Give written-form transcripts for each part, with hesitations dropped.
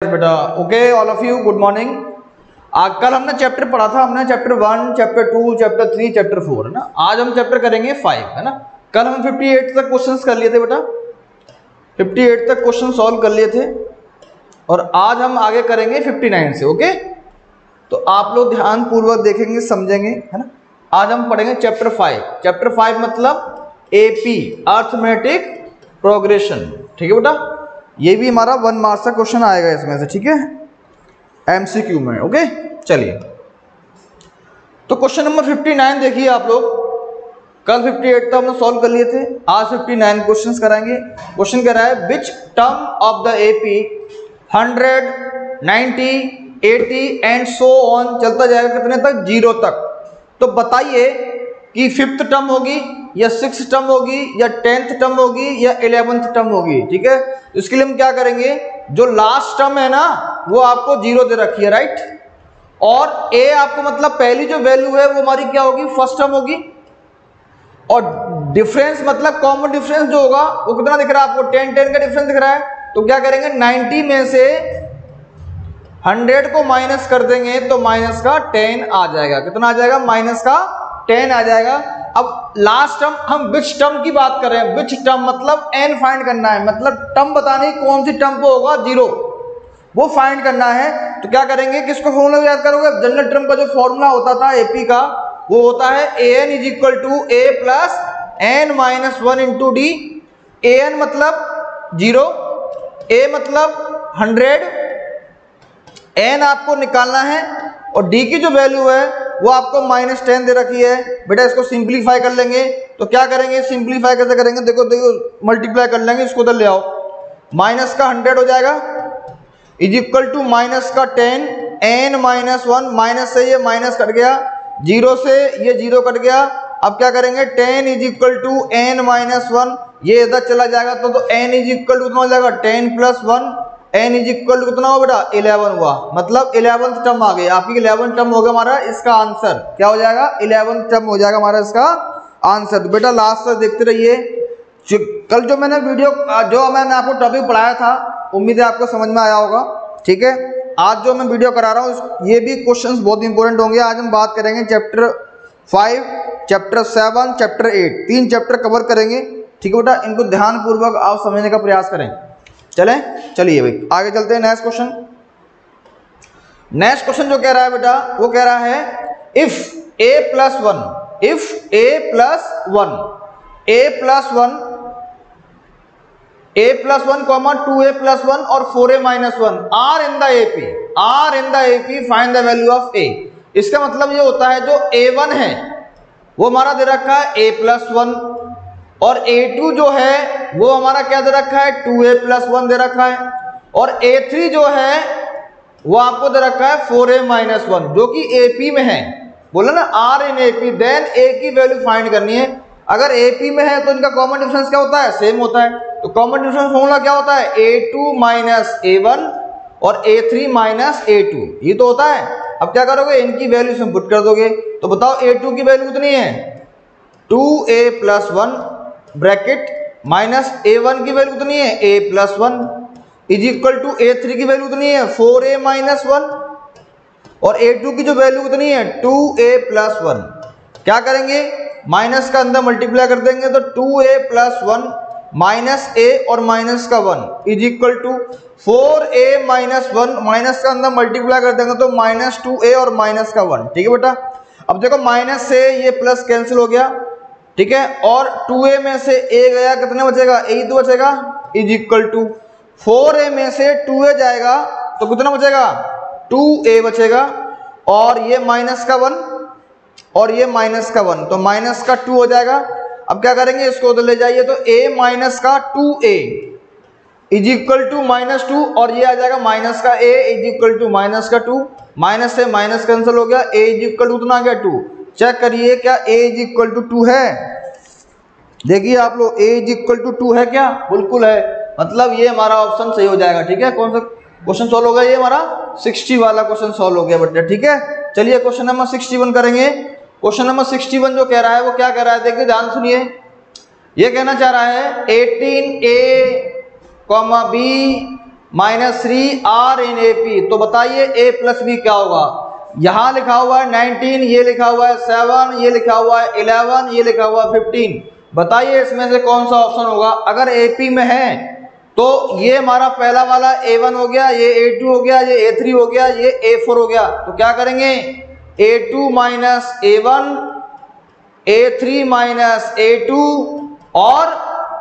बेटा okay all of you good morning. कल हमने चैप्टर पढ़ा था, हमने चैप्टर 1, चैप्टर 2, चैप्टर 3, चैप्टर 4 है ना। आज हम चैप्टर करेंगे 5 है ना। कल हम 58 तक क्वेश्चंस कर लिए थे बेटा, 58 तक क्वेश्चन सॉल्व कर लिए थे और आज हम आगे करेंगे 59 से। ओके तो आप लोग ध्यान पूर्वक देखेंगे समझेंगे है ना। आज हम पढ़ेंगे चैप्टर 5। चैप्टर 5 मतलब एपी अर्थमेटिक प्रोग्रेशन, ठीक है बेटा। ये भी हमारा 1 मार्क्स का क्वेश्चन आएगा इसमें से, ठीक है, एमसीक्यू में। ओके चलिए तो क्वेश्चन नंबर 59 देखिए आप लोग। कल 58 तक हमने सॉल्व कर लिए थे, आज 59 क्वेश्चंस कराएंगे। क्वेश्चन कह रहा है which term of the AP 100, 90, 80 and so on, चलता जाएगा कितने तक, 0 तक। तो बताइए कि 5th टर्म होगी या 6th टर्म होगी या 10th टर्म होगी या 11th टर्म होगी, ठीक है। इसके लिए हम क्या करेंगे, जो लास्ट टर्म है ना वो आपको 0 दे रखी है, राइट। और ए आपको मतलब पहली जो वैल्यू है वो हमारी क्या होगी, फर्स्ट टर्म होगी। और डिफरेंस मतलब कॉमन डिफरेंस जो होगा वो कितना दिख रहा है आपको, 10 10 का डिफरेंस दिख रहा है। तो क्या करेंगे, 90 में से 100 को माइनस कर देंगे तो माइनस का 10 आ जाएगा। कितना आ जाएगा, माइनस का 10 आ जाएगा। अब लास्ट टर्म, हम विच टर्म की बात कर रहे हैं। विच टर्म मतलब n फाइंड करना है, मतलब टर्म बतानी कौन सी टर्म पे होगा 0, वो फाइंड करना है। तो क्या करेंगे, किसको फॉर्मूला याद करोगे, जनरल टर्म का जो फॉर्मूला होता था एपी का वो होता है an is equal to a plus n minus 1 into d. an मतलब 0, a मतलब 100, n आपको निकालना है और d की जो वैल्यू है वो आपको -10 दे रखी है। बेटा इसको सिंप्लीफाई कर लेंगे तो क्या करेंगे, सिंप्लीफाई कैसे करेंगे, देखो देखो मल्टीप्लाई कर लेंगे, इसको उधर ले आओ। माइनस का 100 हो जाएगा इज इक्वल टू माइनस का 10 n माइनस 1, माइनस से ये माइनस कट गया, 0 से ये 0 कट गया। अब क्या करेंगे, 10 is equal to n minus 1, ये इधर चला जाएगा तो n इज इक्वल टू कितना हो जाएगा, 10 plus 1, n is equal to कितना हुआ बेटा, 11 हुआ। मतलब 11th टर्म आ गई आपकी, 11th टर्म होगा हमारा इसका आंसर। क्या हो जाएगा, 11th टर्म हो जाएगा हमारा इसका आंसर। तो बेटा लास्ट तक देखते रहिए। कल जो मैंने वीडियो, जो मैंने आपको टॉपिक पढ़ाया था, उम्मीद है आपको समझ में आया होगा, ठीक है। आज जो मैं वीडियो करा रहा हूँ ये भी क्वेश्चंस बहुत इंपॉर्टेंट होंगे। आज हम बात करेंगे chapter 5, chapter 7, chapter 8, 3 chapter cover करेंगे, ठीक है बेटा। इनको ध्यान पूर्वक आप समझने का प्रयास करें। चलिए भाई आगे चलते हैं। नेक्स्ट क्वेश्चन, नेक्स्ट क्वेश्चन जो कह रहा है बेटा वो कह रहा है if a plus 1, if a plus 1, a plus 1, a plus 1 comma 2a plus 1 और 4a minus 1 are in the AP, are in the AP, find the value of a। इसका मतलब ये होता है जो a1 है वो हमारा दे रखा है a प्लस 1 और a2 जो है वो हमारा क्या दे रखा है, 2a प्लस 1 दे रखा है। और a3 जो है वो आपको दे रखा है 4a माइनस 1 जो कि AP में है। बोला ना R in AP, then a की वैल्यू फाइंड करनी है। अगर AP में है तो इनका कॉमन डिफरेंस क्या होता है, सेम होता है। तो कॉमन डिफरेंस फॉर्मूला क्या होता है, a2 माइनस a1 और a3 माइनस a2, ये तो होता है। अब क्या करोगे, इनकी वैल्यू इसमें पुट कर दोगे। तो बताओ a2 की वैल्यू कितनी है, 2a plus 1 bracket minus a1 की वैल्यू कितनी है, a plus 1 is equal to a3 की वैल्यू कितनी है, 4a माइनस 1 और a2 की जो वैल्यू कितनी है, 2a प्लस 1। क्या करेंगे, माइनस का अंदर मल्टीप्लाई कर देंगे तो 2a प्लस 1 माइनस a और माइनस का 1 is equal to 4a minus 1, minus का अंदर मल्टीप्लाई कर देंगे तो माइनस 2a और माइनस का 1, ठीक है बेटा। अब देखो माइनस से ये प्लस कैंसिल हो गया, ठीक है, और 2a में से a गया, कितने बचेगा, a तो बचेगा इज इक्वल टू 4a में से 2a जाएगा तो कितना बचेगा, 2a बचेगा और ये माइनस का 1 और ये माइनस का 1 तो माइनस का 2 हो जाएगा। अब क्या करेंगे, इसको उधर ले जाइए तो a माइनस का 2a is equal to minus 2 और ये आ जाएगा माइनस का a is equal to minus का 2, माइनस से माइनस कैंसिल हो गया, a इज इक्वल टू कितना आ गया 2। चेक करिए क्या a इज इक्वल टू 2 है, देखिए आप लोग a इज इक्वल टू 2 है क्या, बिल्कुल है। मतलब ये हमारा ऑप्शन सही हो जाएगा, ठीक है। कौन सा क्वेश्चन सॉल्व हो गया, ये हमारा 60 वाला क्वेश्चन सॉल्व हो गया बेटा, ठीक है। चलिए क्वेश्चन नंबर 61 करेंगे। क्वेश्चन नंबर 61 जो कह रहा है वो क्या कह रहा है, देखिए ध्यान सुनिए। ये कहना चाह रहा है 18a, b -3 are in A P. तो बताइए a प्लस बी क्या होगा? यहां लिखा हुआ है 19, ये लिखा हुआ है 7, ये लिखा हुआ है 11, ये लिखा हुआ है 15। बताइए इसमें से कौन सा ऑप्शन होगा? अगर AP में है तो ये हमारा पहला वाला A1 हो गया, ये A2 हो गया, ये A3 हो गया, ये A4 हो गया। तो क्या करेंगे? A2 minus A1, A3 minus A2 और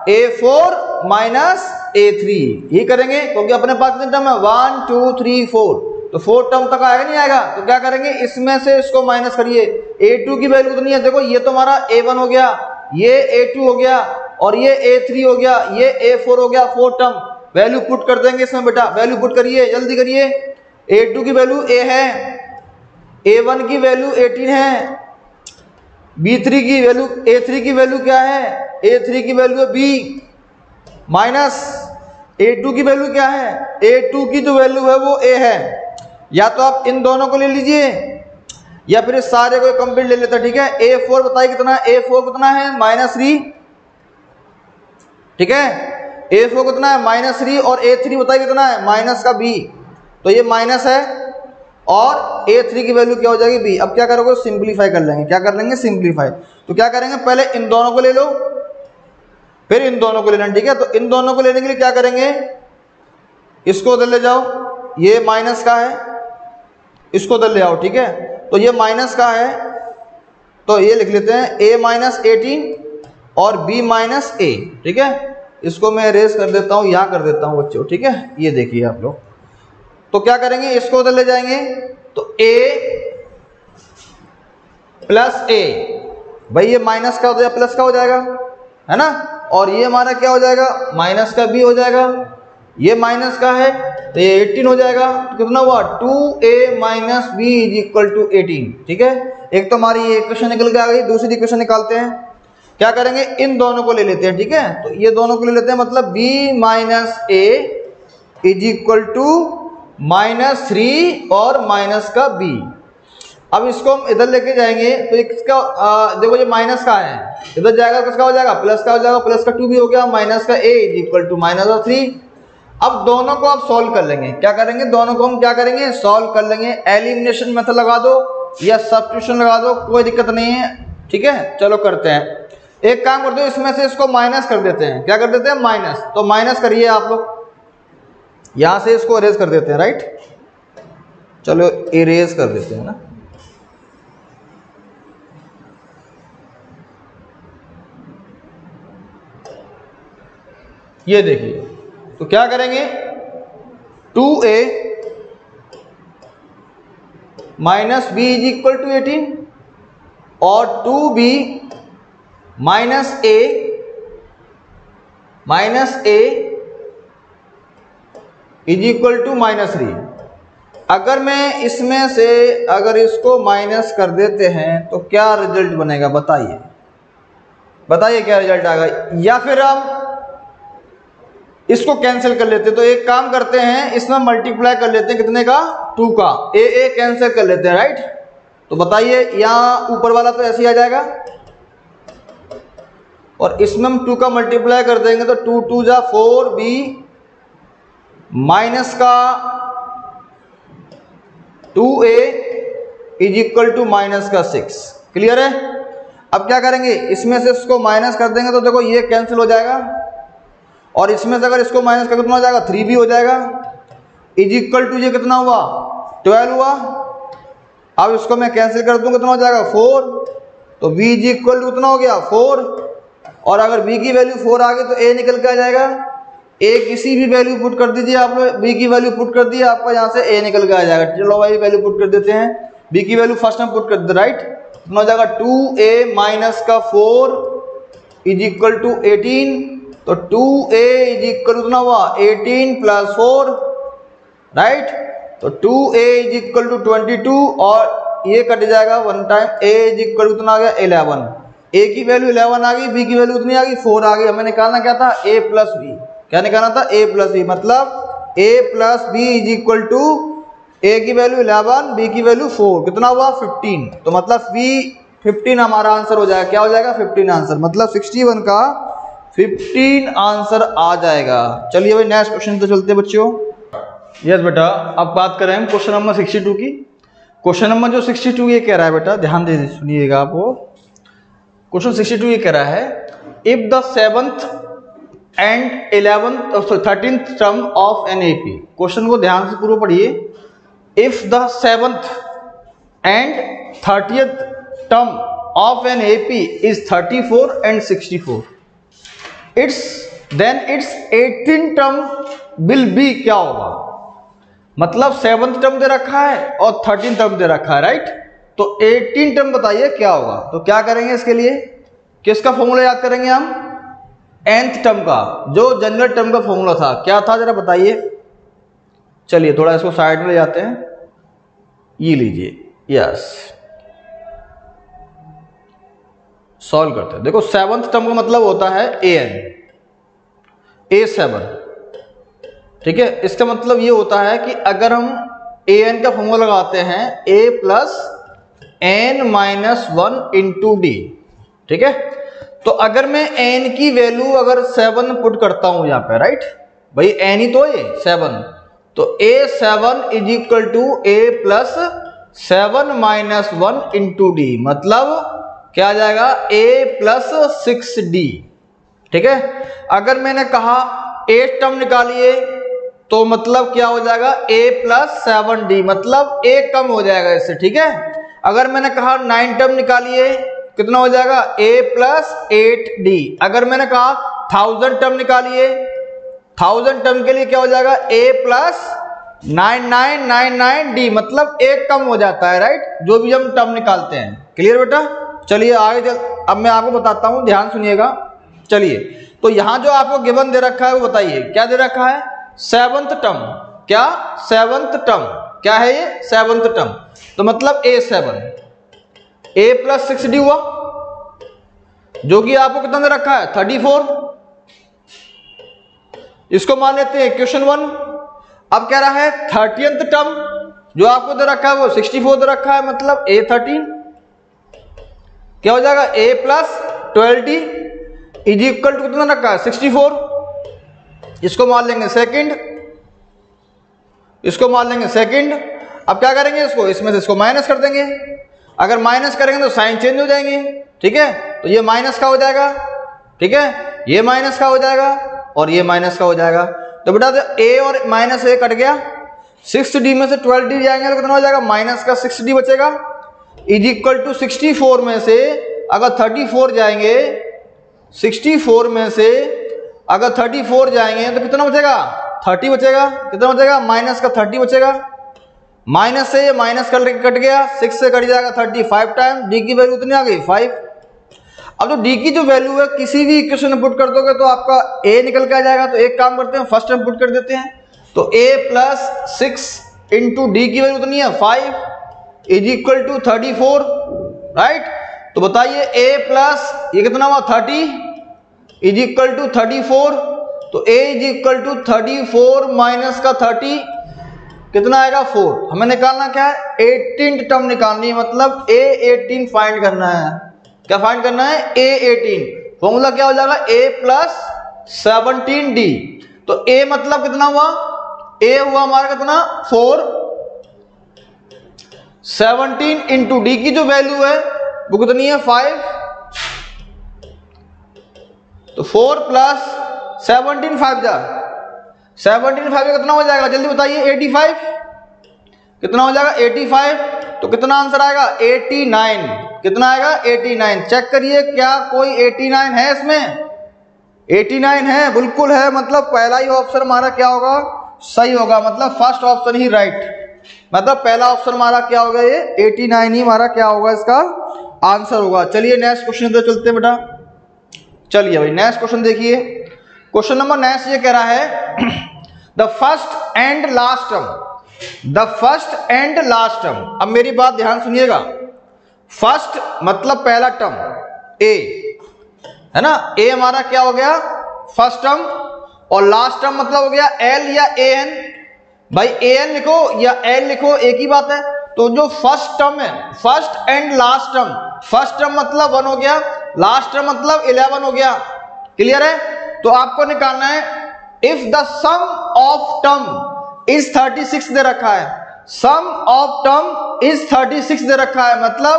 A4 माइनस A3, ये करेंगे क्योंकि अपने पास कितने टर्म है? 1 2 3 4, तो 4 टर्म तक आएगा नहीं आएगा? तो क्या करेंगे? इसमें से इसको माइनस करिए। A2 की वैल्यू कितनी है? देखो ये तो हमारा A1 हो गया, ये A2 हो गया और ये A3 हो गया, ये A4 हो गया। 4 टर्म वैल्यू पुट कर देंगे इसमें बेटा, वैल्यू पुट करिए, जल्दी करिए। A2 की वैल्यू A है, A1 की वैल्यू 18 है, B3 की वैल्यू, A3 की वैल्यू क्या है? A3 की वैल्यू है B, माइनस A2 की वैल्यू क्या है? A2 की जो वैल्यू है वो A है। या तो आप इन दोनों को ले लीजिए या फिर इस सारे को कंप्लीट ले लेते, ठीक है। A4 बताइए कितना है? A4 कितना है? -3, ठीक है। A4 कितना है? -3 और A3 बताइए कितना है? माइनस का B, तो ये माइनस है और A3 की वैल्यू क्या हो जाएगी? B। अब क्या करोगे? सिंप्लीफाई कर लेंगे। क्या कर लेंगे? सिंप्लीफाई। तो क्या करेंगे? पहले इन दोनों को ले लो, फिर इन दोनों को ले लेना, ठीक है। तो इन दोनों को लेने के लिए क्या करेंगे? इसको उधर ले जाओ, ये माइनस का है, इसको उधर ले आओ, ठीक है। तो ये माइनस का है तो ये लिख लेते हैं A माइनस 18 और B माइनस A, ठीक है। इसको मैं इरेज कर देता हूँ, यहाँ कर देता हूँ बच्चों, ठीक है। ये देखिए आप लोग, तो क्या करेंगे? इसको उधर ले जाएंगे तो A प्लस A, भाई ये माइनस का हो जाएगा प्लस का हो जाएगा, है ना। और ये हमारा क्या हो जाएगा? माइनस का B हो जाएगा, ये माइनस का है तो ये 18 हो जाएगा। तो कितना हुआ? 2A minus B is equal to 18, ठीक है। एक तो हमारी ये इक्वेशन निकल के आ गई, दूसरी इक्वेशन निकालते हैं। क्या करेंगे? इन दोनों को ले लेते हैं, ठीक है। तो ये दोनों को ले लेते हैं, मतलब B minus A is equal to -3 और माइनस का B। अब इसको हम इधर लेके जाएंगे तो इसका देखो ये माइनस का है, इधर जाएगा किसका हो जाएगा? प्लस का हो जाएगा, प्लस का 2 भी हो गया, माइनस का A इज इक्वल टू -3। अब दोनों को आप सॉल्व कर लेंगे। क्या करेंगे? दोनों को हम क्या करेंगे? सॉल्व कर लेंगे। एलिमिनेशन मेथड लगा दो या सब्स्टिट्यूशन लगा दो, कोई दिक्कत नहीं है, ठीक है। चलो करते हैं, एक काम करते हैं, इसमें से इसको माइनस कर देते हैं। क्या कर देते हैं? माइनस। तो माइनस करिए आप लोग, यहां से इसको इरेज कर देते हैं, राइट। चलो इरेज कर देते हैं ना। ये देखिए, तो क्या करेंगे? 2A minus B is equal to 18 और 2B minus A is equal to -3। अगर मैं इसमें से अगर इसको माइनस कर देते हैं तो क्या रिजल्ट बनेगा? बताइए, बताइए क्या रिजल्ट आएगा। या फिर हम इसको कैंसिल कर लेते हैं, तो एक काम करते हैं, इसमें मल्टीप्लाई कर लेते हैं कितने का? 2 का। A कैंसिल कर लेते हैं, राइट। तो बताइए, यहाँ ऊपर वाला तो ऐसे ही आ जाएगा और इसमें हम 2 का मल्टीप्लाई कर देंगे तो 2 2 जा 4, B माइनस का 2A is equal to minus का 6। क्लियर है? अब क्या करेंगे? इसमें से इसको माइनस कर देंगे तो देखो ये कैंसिल हो जाएगा और इसमें से अगर इसको माइनस कर कितना हो जाएगा? 3B हो जाएगा इज इक्वल टू ये कितना हुआ? 12 हुआ। अब इसको मैं कैंसिल कर दूं, कितना हो जाएगा? 4। तो B इज इक्वल टू कितना हो गया? 4। और अगर B की वैल्यू 4 आ गई तो A निकल के आ जाएगा। A किसी भी वैल्यू पुट कर दीजिए आप लोग, B की वैल्यू पुट कर दी, आपका यहाँ से A निकल के आ जाएगा। चलो भाई वैल्यू पुट कर देते हैं, B की वैल्यू फर्स्ट में पुट कर दे, राइट। कितना हो जाएगा? 2A माइनस का 4 इज इक्वल टू 18। तो 2A इज इक्वल कितना हुआ? 18 प्लस 4, राइट। तो 2A इज इक्वल टू 22 और ये कट जाएगा 1 टाइम। A इज इक्वल कितना आ गया? 11। A की वैल्यू 11 आ गई, B की वैल्यू कितनी आ गई? 4 आ गई। हमें निकालना क्या था? A plus B। क्या निकालना था? A plus B। मतलब A plus B is equal to A की वैल्यू 11, B की वैल्यू 4, कितना हुआ? 15। तो मतलब B 15 हमारा आंसर हो जाएगा। क्या हो जाएगा? 15 आंसर, मतलब 61 का 15 आंसर आ जाएगा। चलिए भाई नेक्स्ट क्वेश्चन तो चलते हैं बच्चों। यस बेटा, अब बात करें हम क्वेश्चन नंबर 62 की। क्वेश्चन नंबर जो 62 ये कह रहा है बेटा, ध्यान दे सुनिएगा आप। वो क्वेश्चन 62 ये कह रहा है, if the 7th and 13th term of an AP. Question को ध्यान से पूरा पढ़िए। If the 7th and 30th term of an AP is 34 and 64, then it's 18th term will be, क्या होगा? मतलब 7th टर्म दे रखा है और 13th टर्म दे रखा है, राइट? तो 18 टर्म बताइए क्या होगा। तो क्या करेंगे इसके लिए, किसका फॉर्मूला याद करेंगे हम? nth टर्म का, जो जनरल टर्म का फॉर्मूला था, क्या था जरा बताइए। चलिए थोड़ा इसको साइड में ले जाते हैं, ये लीजिए, यस, सॉल्व करते हैं। देखो 7th टर्म का मतलब होता है an, a7, ठीक है। इसका मतलब ये होता है कि अगर हम an का फॉर्मूला लगाते हैं a plus n minus 1 into D, ठीक है। तो अगर मैं n की वैल्यू अगर 7 पुट करता हूं यहां पे, राइट भाई, n ही तो है 7, तो a7 is equal to a plus 7 minus 1 into d, मतलब क्या आ जाएगा? a प्लस 6d, ठीक है। अगर मैंने कहा 8 टर्म निकालिए तो मतलब क्या हो जाएगा? a प्लस 7d, मतलब a कम हो जाएगा इससे, ठीक है। अगर मैंने कहा 9 टर्म निकालिए, कितना हो जाएगा? a plus 8d। अगर मैंने कहा 1000 टर्म निकालिए, 1000 टर्म के लिए क्या हो जाएगा? a प्लस 9999d, मतलब एक कम हो जाता है, राइट, जो भी हम टर्म निकालते हैं। क्लियर बेटा? चलिए आगे चल, अब मैं आपको बताता हूं, ध्यान सुनिएगा। चलिए, तो यहां जो आपको गिवन दे रखा है वो बताइए क्या दे रखा है? 7th term. क्या? 7th term. क्या है ये? 7th term. तो मतलब a7, a प्लस 6d हुआ, जो कि आपको कितना दे रखा है? 34। इसको मान लेते हैं क्वेश्चन 1। अब कह रहा है 30th टर्म, जो आपको दे रखा है वो 64 दे रखा है, मतलब a13 क्या हो जाएगा? a plus 12d is equal to कितना रखा है? 64। इसको मान लेंगे सेकंड, इसको मान लेंगे सेकंड। अब क्या करेंगे? इसको इसमें से इसको माइनस कर देंगे। अगर माइनस करेंगे तो साइन चेंज हो जाएंगे, ठीक है। तो ये माइनस का हो जाएगा, ठीक है, ये माइनस का हो जाएगा और ये माइनस का हो जाएगा। तो बेटा a और माइनस a कट गया, 6d में से 12d जाएंगे तो कितना हो जाएगा? माइनस का 6d बचेगा, इज इक्वल टू 64 में से अगर 34 जाएंगे, 64 में से अगर 34 जाएंगे तो कितना बचेगा? 30 बचेगा। कितना बचेगा? माइनस का 30 बचेगा। माइनस से ये माइनस कट गया, 6 से कट जाएगा 35 टाइम, डी की वैल्यू कितनी आ गई? 5। अब जो डी की जो वैल्यू है किसी भी इक्वेशन में पुट कर दोगे तो आपका a निकल के आ जाएगा। तो एक काम करते हैं, फर्स्ट टाइम पुट कर देते हैं। तो a प्लस 6 इंटू डी की वैल्यू कितनी है? 5 इज इक्वल टू 34, राइट। तो बताइए a प्लस ये कितना हुआ? 30 इज इक्वल टू 34। तो a is equal to 34 minus का 30 कितना आएगा? 4। हमें निकालना क्या है? 18th टर्म निकालनी है, मतलब a18 फाइंड करना है। क्या फाइंड करना है? a18। फॉर्मूला क्या हो जाएगा? a plus 17d। तो a मतलब कितना हुआ? a हुआ हमारा कितना? 4। 17 इंटू डी की जो वैल्यू है वो कितनी है? 5। तो 4 प्लस 17 5 जा 17 5 कितना हो जाएगा? जल्दी बताइए। 85 कितना हो जाएगा? 85। तो कितना आंसर आएगा? 89। कितना आएगा? 89। चेक करिए क्या कोई 89 है इसमें? 89 है, बिल्कुल है। मतलब पहला ही ऑप्शन हमारा क्या होगा? सही होगा, मतलब फर्स्ट ऑप्शन ही राइट। मतलब पहला ऑप्शन हमारा क्या होगा? ये 89 ही हमारा क्या होगा? इसका आंसर होगा। चलिए नेक्स्ट क्वेश्चन पे चलते हैं बेटा। चलिए भाई नेक्स्ट क्वेश्चन देखिए। क्वेश्चन नंबर नेक्स्ट ये कह रहा है the first and last term, the first and last term. अब मेरी बात ध्यान सुनिएगा। फर्स्ट मतलब पहला टर्म a है ना, a हमारा क्या हो गया? First term. और लास्ट टर्म मतलब हो गया l या an। भाई an लिखो या l लिखो एक ही बात है। तो जो फर्स्ट टर्म है, first and last term, first term मतलब 1 हो गया, लास्ट टर्म मतलब 11 हो गया। क्लियर है? तो आपको निकालना है if the sum of term is 36 दे रखा है, सम ऑफ टर्म इज 36 दे रखा है, मतलब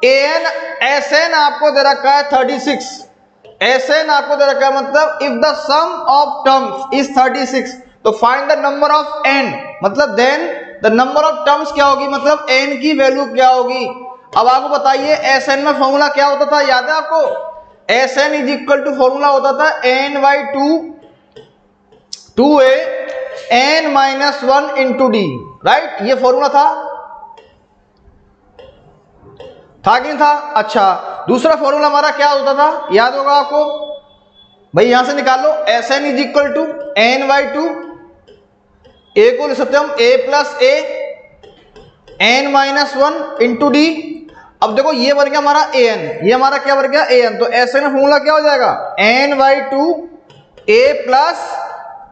एन एसएन आपको दे रखा है 36, एसएन आपको दे रखा है, मतलब if the sum of terms is 36 तो find the number of n, मतलब then the number of terms क्या होगी, मतलब एन की वैल्यू क्या होगी। अब आपको बताइए एसएन में फॉर्मूला क्या होता था, याद है आपको, Sn is equal to formula होता था n by two a n minus 1 into d, right, ये फॉर्मूला था कि नहीं था। अच्छा, दूसरा फॉर्मूला हमारा क्या होता था, याद होगा आपको, भाई यहां से निकाल लो, s n is equal to n by two, a को लिख सकते हम a plus a n minus 1 into d. अब देखो ये बन गया हमारा ए एन, ये हमारा क्या बन गया ए एन, तो एस एन फॉर्मूला क्या हो जाएगा n by two a plus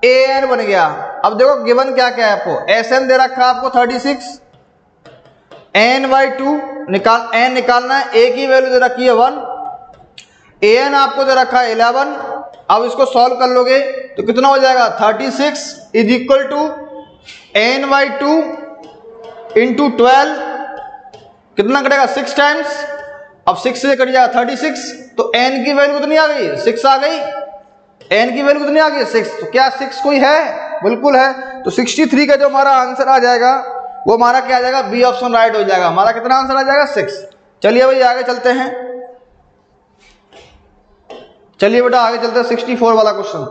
a n बन गया। अब देखो गिवन क्या क्या है आपको, एस एन दे रखा है आपको 36, एन बाई टू एन निकालना है, ए की वैल्यू दे रखी है 1, ए एन आपको दे रखा है 11। अब इसको सॉल्व कर लोगे तो कितना हो जाएगा 36 is equal to n by two into 12, कितना कटेगा 6 टाइम्स, अब 6 से कट जाएगा 36, तो एन की वैल्यू कितनी आ गई 6 आ गई, एन की वैल्यू कितनी आ गई 6, तो क्या 6 कोई है, बिल्कुल है, तो 63 का जो हमारा आंसर आ जाएगा वो हमारा क्या आ जाएगा, बी ऑप्शन राइट हो जाएगा, हमारा कितना आंसर आ जाएगा 6। चलिए भाई आगे चलते हैं, चलिए बेटा आगे चलते हैं 64 वाला क्वेश्चन।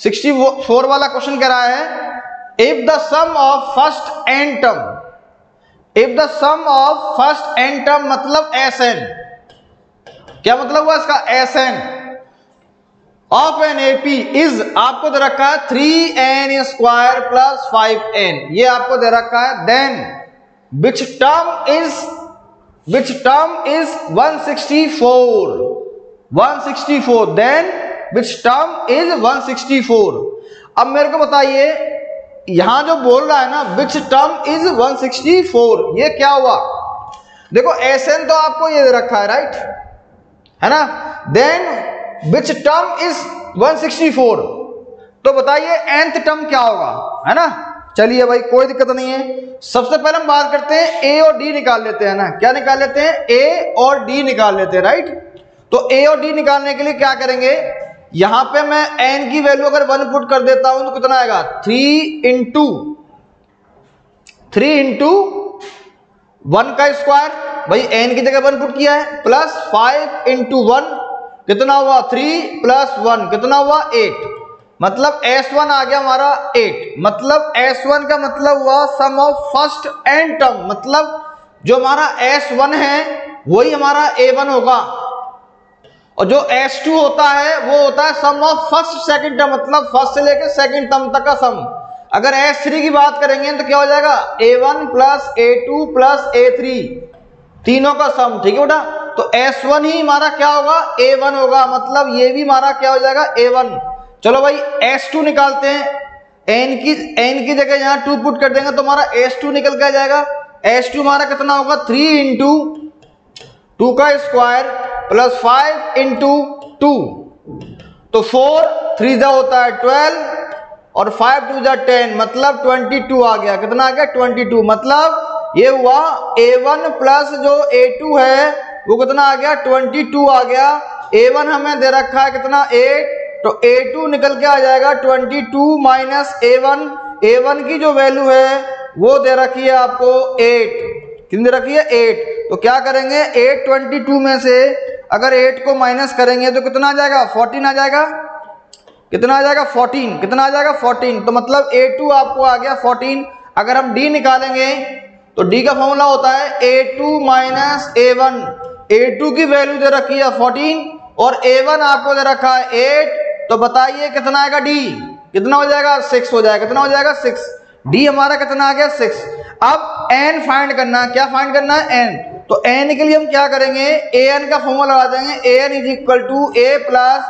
64 वाला क्वेश्चन कह रहा है if the sum of first n term, if the sum of first n term मतलब एस एन, क्या मतलब हुआ इसका S n of an AP is आपको दे रखा है 3n स्क्वायर प्लस 5n, ये आपको दे रखा है, then which term is 164, then which term is 164। अब मेरे को बताइए यहां जो बोल रहा है ना विच टर्म इज 164, ये क्या हुआ, देखो एसएन तो आपको ये दे रखा है, राइट है ना, देन विच टर्म इज 164, तो बताइए nth टर्म क्या होगा, है ना। चलिए भाई कोई दिक्कत नहीं है, सबसे पहले हम बात करते हैं ए और डी निकाल लेते हैं ना, क्या निकाल लेते हैं, ए और डी निकाल लेते हैं, राइट। तो ए और डी निकालने के लिए क्या करेंगे, यहां पे मैं n की वैल्यू अगर 1 पुट कर देता हूं तो कितना आएगा 3 इंटू 1 का स्क्वायर, भाई n की जगह 1 पुट किया है, प्लस 5 इंटू 1 कितना हुआ 3 प्लस 1 कितना हुआ 8, मतलब S1 आ गया हमारा 8, मतलब S1 का मतलब हुआ सम ऑफ फर्स्ट एन टर्म, मतलब जो हमारा S1 है वही हमारा A1 होगा, और जो S2 होता है वो होता है sum of first second term, मतलब फर्स्ट से लेकर सेकंड टर्म तक का सम। अगर S3 की बात करेंगे तो क्या हो जाएगा A1 plus A2 plus A3 तीनों का सम, ठीक है बेटा, तो S1 ही हमारा क्या होगा A1 होगा, मतलब ये भी हमारा क्या हो जाएगा A1। चलो भाई S2 निकालते हैं, n की जगह यहाँ 2 पुट कर देंगे तो हमारा S2 निकल के आ जाएगा, S2 हमारा कितना होगा 3 इंटू 2 का स्क्वायर प्लस 5 इंटू 2, तो 4 3 जा होता है 12 और 5 2 जा 10, मतलब 22 आ गया, कितना आ गया 22, मतलब ये हुआ A1 प्लस जो A2 है वो कितना आ गया 22 आ गया, A1 हमें दे रखा है कितना 8, तो A2 निकल के आ जाएगा 22 माइनस A1, A1 की जो वैल्यू है वो दे रखी है आपको 8, कितनी दे रखी है 8, तो क्या करेंगे 8 22 में से अगर 8 को माइनस करेंगे तो कितना आ जाएगा 14 आ जाएगा, कितना आ जाएगा 14, कितना आ जाएगा 14, तो मतलब A2 आपको आ गया 14। अगर हम D निकालेंगे तो D का फॉर्मूला होता है A2 माइनस A1, A2 की वैल्यू दे रखी है 14 और A1 आपको दे रखा है 8, तो बताइए कितना आएगा D, कितना हो जाएगा 6 हो जाएगा, कितना हो जाएगा 6, D हमारा कितना आ गया 6। अब n फाइंड करना है, क्या फाइंड करना है n, तो n के लिए हम क्या करेंगे an का फॉर्मूला लगा देंगे, an is equal to a plus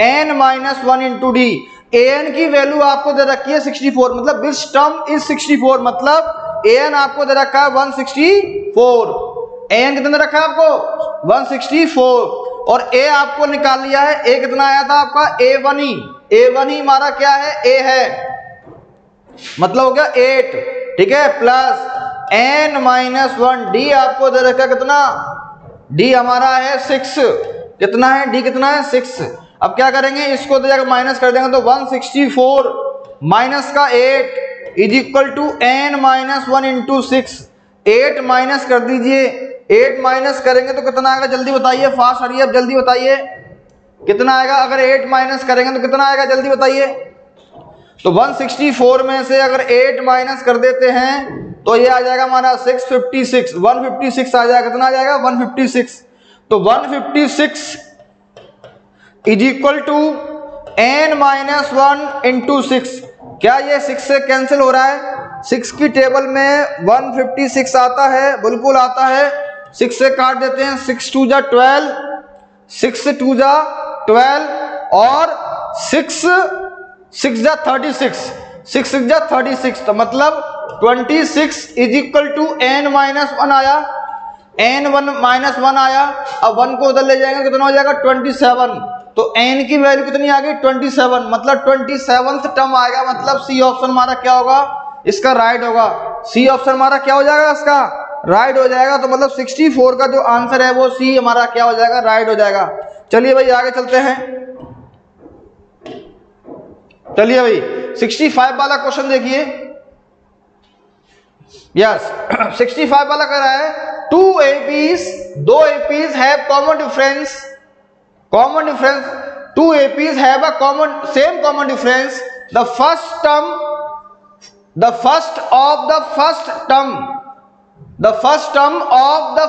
n minus 1 into d. an की वैल्यू आपको दे रखी है 64, मतलब दिस टर्म इज 64, मतलब an आपको दे रखा है 164, an कितना दे रखा है आपको 164, और a आपको निकाल लिया है, a कितना आया था आपका A1 ही हमारा क्या है a है, मतलब हो गया 8, ठीक है, प्लस n-1, डी आपको दे रखा कितना, डी हमारा है 6, कितना है डी, कितना है 6। अब क्या करेंगे, इसको तो जाकर माइनस कर देंगे तो 164 माइनस का 8 is equal to n-1 into 6। 8 minus कर दीजिए, 8 माइनस करेंगे तो कितना आएगा, जल्दी बताइए, फास्ट हरिए अब जल्दी बताइए कितना आएगा। अगर 8 माइनस करेंगे तो कितना आएगा, जल्दी बताइए। तो 164 में से अगर 8 माइनस कर देते हैं तो ये आ जाएगा हमारा 656, 156 आ जाएगा, कितना आ जाएगा 156। तो 156 is equal to n-1 into 6। क्या ये 6 से कैंसिल हो रहा है, 6 की टेबल में 156 आता है, बिल्कुल आता है, 6 से काट देते हैं, 6 2 जा 12, 6 2 जा 12 और 6 6 जा 36, 6 6 जा 36, तो मतलब 26 इज इक्वल टू n-1 आया, n-1 आया। अब 1 को उधर ले जाएंगे कितना हो जाएगा 27, तो n की वैल्यू कितनी आ गई 27, मतलब 27th टर्म आएगा, मतलब सी ऑप्शन हमारा क्या होगा, इसका राइट होगा। सी ऑप्शन हमारा क्या हो जाएगा, इसका राइट हो जाएगा। तो मतलब 64 का जो आंसर है वो सी हमारा क्या हो जाएगा, राइट हो जाएगा। चलिए भाई आगे चलते हैं, चलिए भाई 65 वाला क्वेश्चन देखिए। यस 65 वाला कह रहा है दो APs have common difference, two APs have a same common difference, the first term of the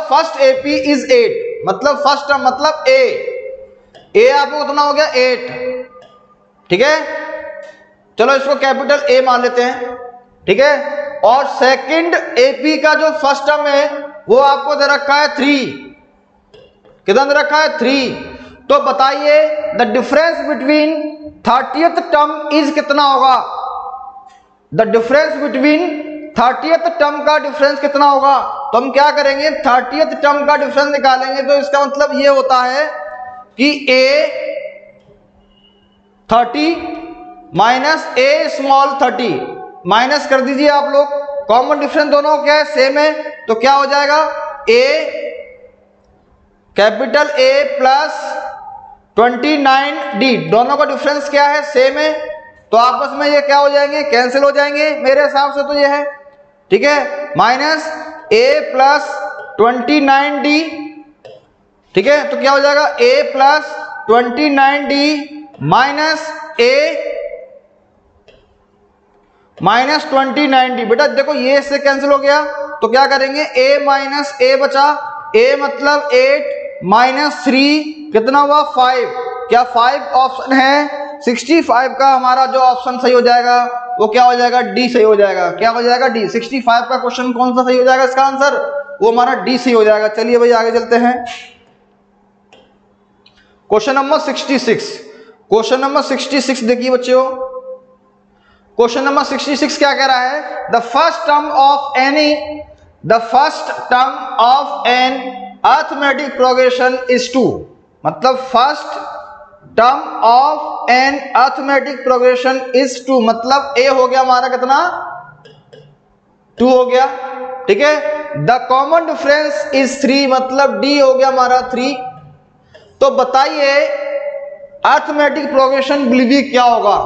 first AP is 8, मतलब फर्स्ट टर्म मतलब a आपको कितना हो गया 8, ठीक है, चलो इसको कैपिटल A मान लेते हैं, ठीक है। और सेकंड AP का जो फर्स्ट टर्म है वो आपको दे रखा है 3, कितना दे रखा है 3। तो बताइए the difference between 30th term is कितना होगा, the difference between 30th term का डिफरेंस कितना होगा। तो हम क्या करेंगे 30th टर्म का डिफरेंस निकालेंगे, तो इसका मतलब ये होता है कि A 30 minus A small 30, minus कर दीजिए आप लोग, कॉमन डिफरेंस दोनों क्या है, सेम है, तो क्या हो जाएगा A capital A plus 29D, दोनों का डिफरेंस क्या है, सेम है, तो आपस में ये क्या हो जाएंगे, कैंसिल हो जाएंगे मेरे हिसाब से तो ये है, ठीक है, माइनस A प्लस 29D, ठीक है, तो क्या हो जाएगा A plus 29D minus A minus 29D। बेटा देखो ये इससे कैंसिल हो गया, तो क्या करेंगे A माइनस A बचा, A मतलब 8 माइनस 3 कितना हुआ 5, क्या 5 ऑप्शन है, 65 का हमारा जो ऑप्शन सही हो जाएगा वो क्या हो जाएगा, डी सही हो जाएगा। क्या हो जाएगा डी, 65 का क्वेश्चन कौन सा सही हो जाएगा, इसका आंसर वो हमारा डी सही हो जाएगा। चलिए भाई आगे चलते हैं, क्वेश्चन नंबर 66। क्वेश्चन नंबर 66 देखिए बच्चों, क्वेश्चन नंबर 66 क्या कह रहा है, the first term of an arithmetic progression is 2, मतलब first term of an arithmetic progression is 2, मतलब ए हो गया हमारा कितना 2 हो गया, ठीक है। द कॉमन डिफरेंस इज 3, मतलब डी हो गया हमारा 3। तो बताइए अरिथमेटिक प्रोग्रेशन बिलीव क्या होगा,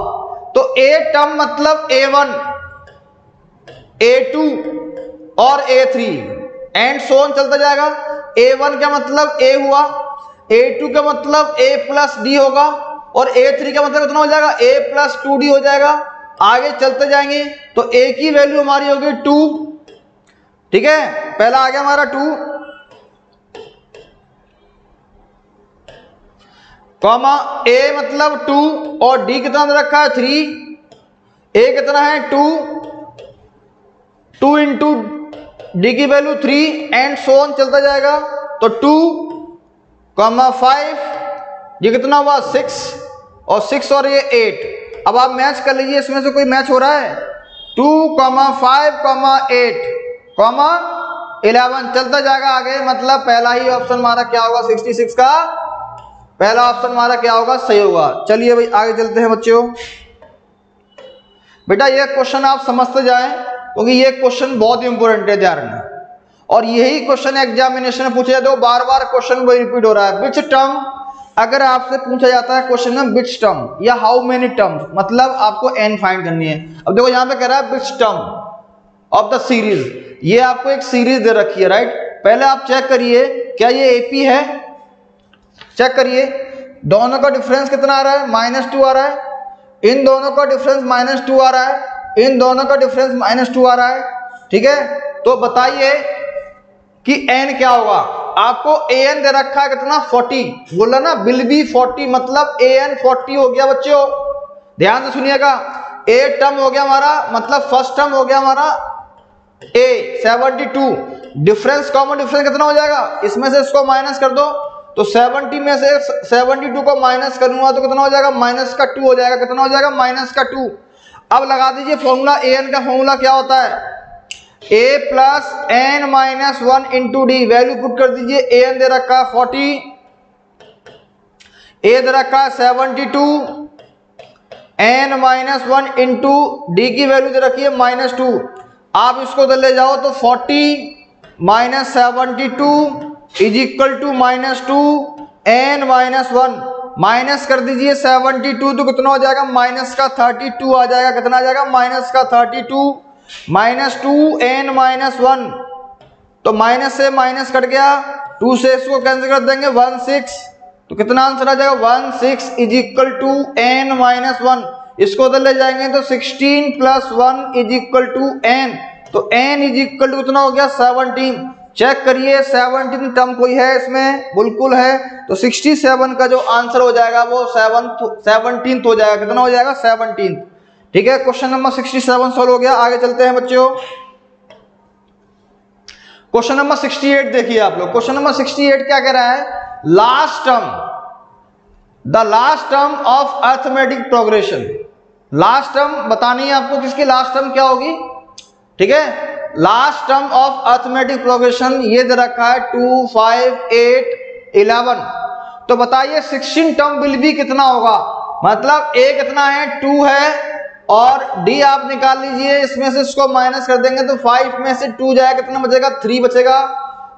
तो ए टर्म मतलब A1, A2 और A3 एंड सो ऑन चलता जाएगा। A1 का मतलब A हुआ, A2 का मतलब A प्लस डी होगा और A3 का मतलब कितना हो जाएगा A प्लस 2D हो जाएगा। आगे चलते जाएंगे तो A की वैल्यू हमारी होगी 2, ठीक है, पहला आ गया हमारा 2 कॉमा A मतलब 2 और D कितना रखा है 3, A कितना है 2 इंटू D की वैल्यू 3 एंड सो ऑन चलता जाएगा। तो 2,5 ये कितना हुआ 6 और 6 और ये 8। अब आप मैच कर लीजिए, इसमें से कोई मैच हो रहा है, 2,5, 8, 11 चलता जाएगा आगे, मतलब पहला ही ऑप्शन हमारा क्या होगा 66 का पहला ऑप्शन हमारा क्या होगा सही होगा। चलिए भाई आगे चलते हैं बच्चों, बेटा ये क्वेश्चन आप समझते जाएं, क्योंकि ये क्वेश्चन बहुत इंपॉर्टेंट है, ध्यान रखना। और यही क्वेश्चन एग्जामिनेशन में पूछा जाता है, बार बार क्वेश्चन रिपीट हो रहा है। विच टर्म, अगर आपसे पूछा जाता है क्वेश्चन में विच टर्म या हाउ मेनी टर्म, मतलब आपको n फाइंड करनी है। अब देखो यहाँ पे कह रहा है which term of the series, ये आपको एक सीरीज दे रखी है, राइट। पहले आप चेक करिए क्या ये AP है, चेक करिए दोनों का डिफरेंस कितना आ रहा है, -2 आ रहा है। इन दोनों का डिफरेंस -2 आ रहा है, इन दोनों का डिफरेंस -2 आ रहा है, ठीक है। तो बताइए कि n क्या होगा। आपको an दे रखा है कितना, 40, बोला ना विल बी 40, मतलब an 40 हो गया बच्चों, ध्यान से सुनिएगा। a टर्म हो गया हमारा, मतलब फर्स्ट टर्म हो गया हमारा a 72। डिफरेंस, कॉमन डिफरेंस कितना हो जाएगा, इसमें से इसको माइनस कर दो, तो 70 में से 72 को माइनस करूंगा तो कितना हो जाएगा, -2 हो जाएगा। कितना हो जाएगा, -2। अब लगा दीजिए फॉर्मूला, an का फॉर्मूला क्या होता है, a plus n-1 into d. Value put कर दीजिए, an दे रखा है 40, a दे रखा है 72, n-1 इंटू डी की वैल्यू दे रखी है -2। आप इसको ले जाओ तो 40 - 72 is equal to -2 n-1, minus कर दीजिए 72 तो कितना हो जाएगा, -32 आ जाएगा। कितना आ जाएगा, -32 -2 n-1, तो माइनस से माइनस कट गया, 2 से इसको कैंसिल कर देंगे 16, तो कितना आंसर आ जाएगा 16 इज इक्वल टू n-1। इसको उधर ले जाएंगे तो 16 + 1 इज इक्वल टू n, तो n इज इक्वल टू कितना हो गया 17। चेक करिए 17 टर्म कोई है इसमें, बिल्कुल है, तो 67 का जो आंसर हो जाएगा वो 17th हो जाएगा। कितना हो जाएगा, 17th। ठीक है, क्वेश्चन नंबर 67 सॉल्व हो गया। आगे चलते हैं बच्चों, क्वेश्चन नंबर 68 देखिए आप लोग। क्वेश्चन नंबर 68 क्या कह रहा है, last term, the last term of arithmetic progression. Last term बतानी है आपको, किसकी लास्ट टर्म क्या होगी, ठीक है। Last term of arithmetic progression ये दे रखा है 2, 5, 8, 11। तो बताइए 16 टर्म विल बी कितना होगा, मतलब a कितना है, 2 है, और d आप निकाल लीजिए, इसमें से इसको माइनस कर देंगे तो 5 में से 2 जाएगा, कितना बचेगा, 3 बचेगा।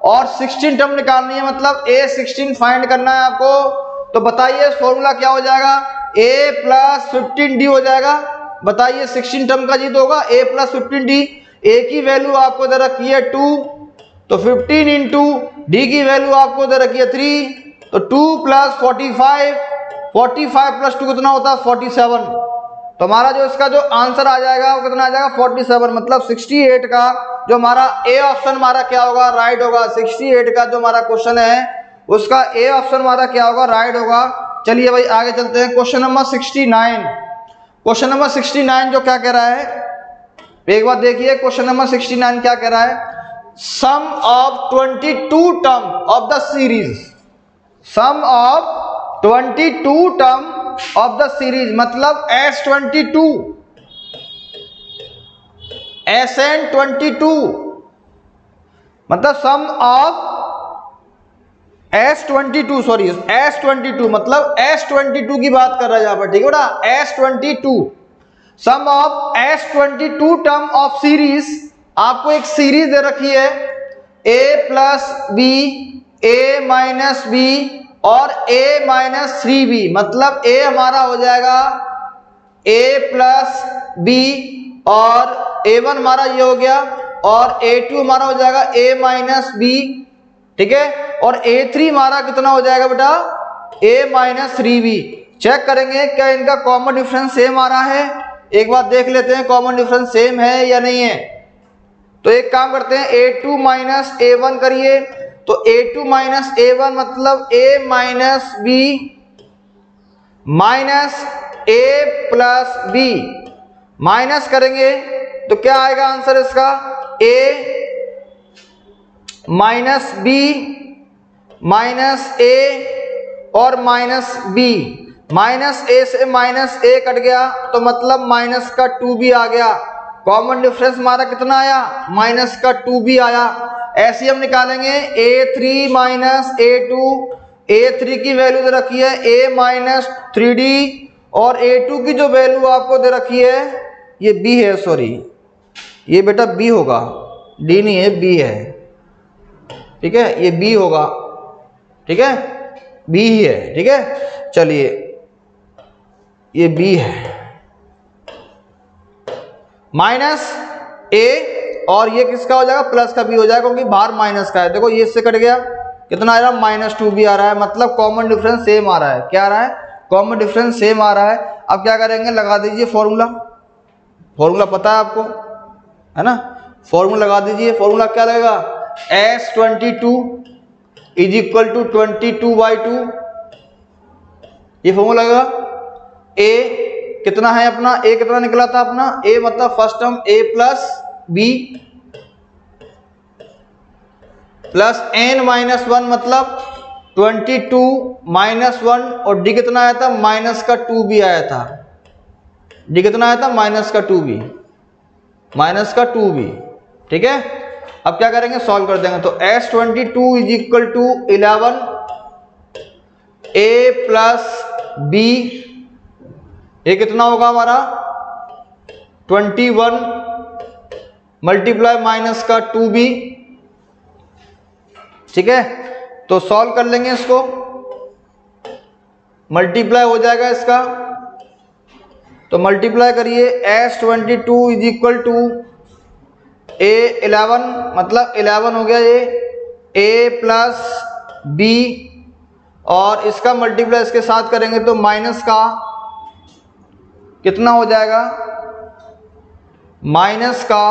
और 16 टर्म निकालनी है, मतलब a 16 फाइंड करना है आपको। तो बताइए फॉर्मूला क्या हो जाएगा, a + 15d हो जाएगा। बताइए 16 टर्म का जी तो होगा a + 15d। a की वैल्यू आपको दे रखी है 2, तो 15 इंटू डी की वैल्यू आपको दे रखी है 3, तो 2 + 45, 45 + 2 कितना होता है 47। तो हमारा जो इसका जो आंसर आ जाएगा वो कितना आ जाएगा 47, मतलब 68 का जो हमारा ए ऑप्शन हमारा क्या होगा, राइट होगा। 68 का जो हमारा क्वेश्चन है उसका ए ऑप्शन हमारा क्या होगा, राइट होगा। चलिए भाई आगे चलते हैं, क्वेश्चन नंबर 69। क्वेश्चन नंबर 69 जो क्या कह रहा है, एक बार देखिए क्वेश्चन नंबर 69 क्या कह रहा है, sum of 22 term of the series, sum of 22 term of the series, मतलब S22, SN22, मतलब sum of S22, sorry S22, मतलब S22 की बात कर रहा है यहाँ पर, ठीक है बेटा, S22, sum of S22 term of series. आपको एक सीरीज दे रखी है a + b, a - b और a - 3b, मतलब a हमारा हो जाएगा a + b और a1 हमारा ये हो गया, और a2 हमारा हो जाएगा a - b, ठीक है, और a3 हमारा कितना हो जाएगा बेटा, a - 3b। चेक करेंगे क्या इनका कॉमन डिफरेंस सेम आ रहा है, एक बार देख लेते हैं कॉमन डिफरेंस सेम है या नहीं है। तो एक काम करते हैं, a2 - a1 करिए, तो a2 - a1 मतलब a - b minus a + b, minus करेंगे तो क्या आएगा आंसर इसका, a - b - a और -b, -a से -a कट गया तो मतलब -2b आ गया। कॉमन डिफरेंस हमारा कितना आया, -2b आया। ऐसे हम निकालेंगे a3 - a2, a3 की वैल्यू दे रखी है a - 3d और a2 की जो वैल्यू आपको दे रखी है ये बी है, सॉरी ये बेटा बी होगा, डी नहीं है बी है, ठीक है ये बी होगा, ठीक है बी ही है, ठीक है। चलिए ये बी है, माइनस ए और ये किसका हो जाएगा, प्लस का बी हो जाएगा क्योंकि बाहर माइनस का है। देखो ये इससे कट गया, कितना आ रहा है -2b आ रहा है, मतलब कॉमन डिफरेंस सेम आ रहा है। क्या आ रहा है, कॉमन डिफरेंस सेम आ रहा है। अब क्या करेंगे, लगा दीजिए फॉर्मूला, फॉर्मूला पता है आपको है ना, फॉर्मूला लगा दीजिए। फॉर्मूला क्या लगेगा, S22 इज इक्वल टू 22/2, ये फॉर्मूला लगेगा। ए कितना है अपना, ए कितना निकला था अपना, ए मतलब फर्स्ट टर्म ए प्लस बी प्लस n-1 मतलब 22 -1 और डी कितना आया था, -2b आया था। डी कितना आया था, -2b, ठीक है। अब क्या करेंगे, सॉल्व कर देंगे। तो S22 is equal to 11 a plus b, ये कितना होगा हमारा 21 मल्टीप्लाई -2b, ठीक है। तो सॉल्व कर लेंगे इसको, मल्टीप्लाई हो जाएगा इसका, तो मल्टीप्लाई करिए। S22 is equal to A11 मतलब 11 हो गया ये, A प्लस B और इसका मल्टीप्लाई इसके साथ करेंगे तो माइनस का कितना हो जाएगा, माइनस का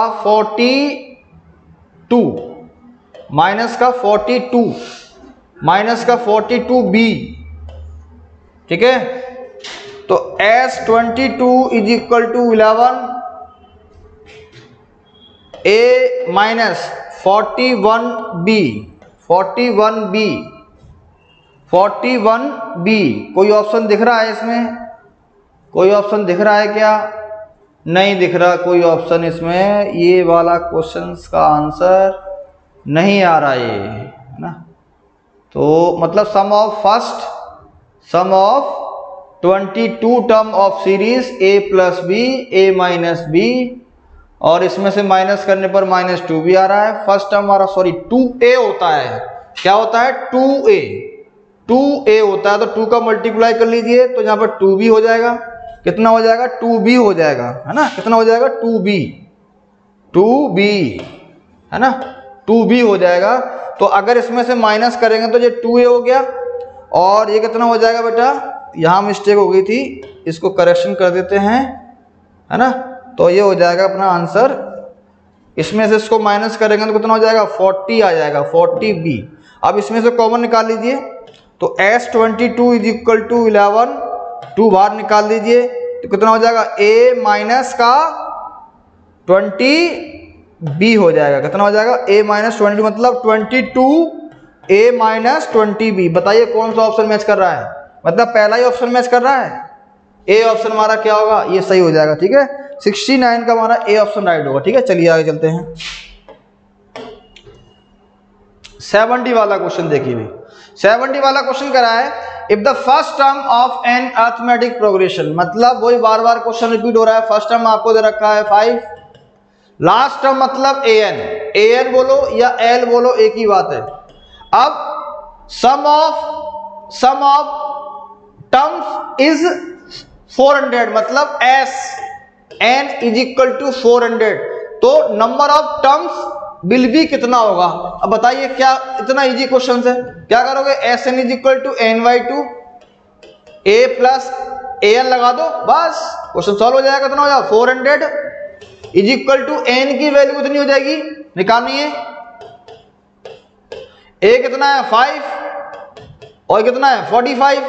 42b, ठीक है। तो S22 is equal to 11 A minus 41b। कोई ऑप्शन दिख रहा है इसमें, कोई ऑप्शन दिख रहा है क्या, नहीं दिख रहा कोई ऑप्शन इसमें। ये वाला क्वेश्चन का आंसर नहीं आ रहा है ना। तो मतलब sum of 22 term of series a plus b, a minus b, और इसमें से माइनस करने पर -2b आ रहा है। फर्स्ट टर्म हमारा 2a होता है, क्या होता है 2a होता है। तो 2 का मल्टीप्लाई कर लीजिए तो यहाँ पर 2b हो जाएगा, कितना हो जाएगा 2b हो जाएगा, है ना, कितना हो जाएगा 2b है ना, 2b हो जाएगा। तो अगर इसमें से माइनस करेंगे तो ये 2a हो गया, और ये कितना हो जाएगा बेटा, यहाँ मिस्टेक हो गई थी, इसको करेक्शन कर देते हैं, है ना। तो ये हो जाएगा अपना आंसर, इसमें से इसको माइनस करेंगे तो कितना हो जाएगा 40 आ जाएगा, 40b। अब इसमें से कॉमन निकाल लीजिए, तो S22 इज इक्वल टू 11, 2 बाहर निकाल दीजिए तो कितना हो जाएगा, a माइनस का 20b हो जाएगा, कितना हो जाएगा a माइनस 20 मतलब 22a माइनस 20b। बताइए कौन सा ऑप्शन मैच कर रहा है, मतलब पहला ही ऑप्शन मैच कर रहा है, ए ऑप्शन हमारा क्या होगा, ये सही हो जाएगा, ठीक है। 69 का हमारा ए ऑप्शन राइट होगा, ठीक है। चलिए आगे चलते हैं। 70 वाला क्वेश्चन देखिए भाई, 70 वाला क्वेश्चन करा है, if the first term of an arithmetic progression, मतलब वही बार बार क्वेश्चन रिपीट हो रहा है। फर्स्ट टर्म आपको दे रखा है 5, लास्ट टर्म मतलब an बोलो या l बोलो एक ही बात है। अब सम ऑफ टर्म्स इज 400 मतलब n इज इक्वल टू 400, तो number of terms will be कितना होगा। अब बताइए, क्या इतना इजी क्वेश्चन है, क्या करोगे, Sn is equal to n/2 a plus an लगा दो, बस क्वेश्चन सॉल्व हो जाएगा। कितना हो जाएगा 400 इज इक्वल टू n की वैल्यू कितनी हो जाएगी, निकालनी है। a कितना है 5 और कितना है 45।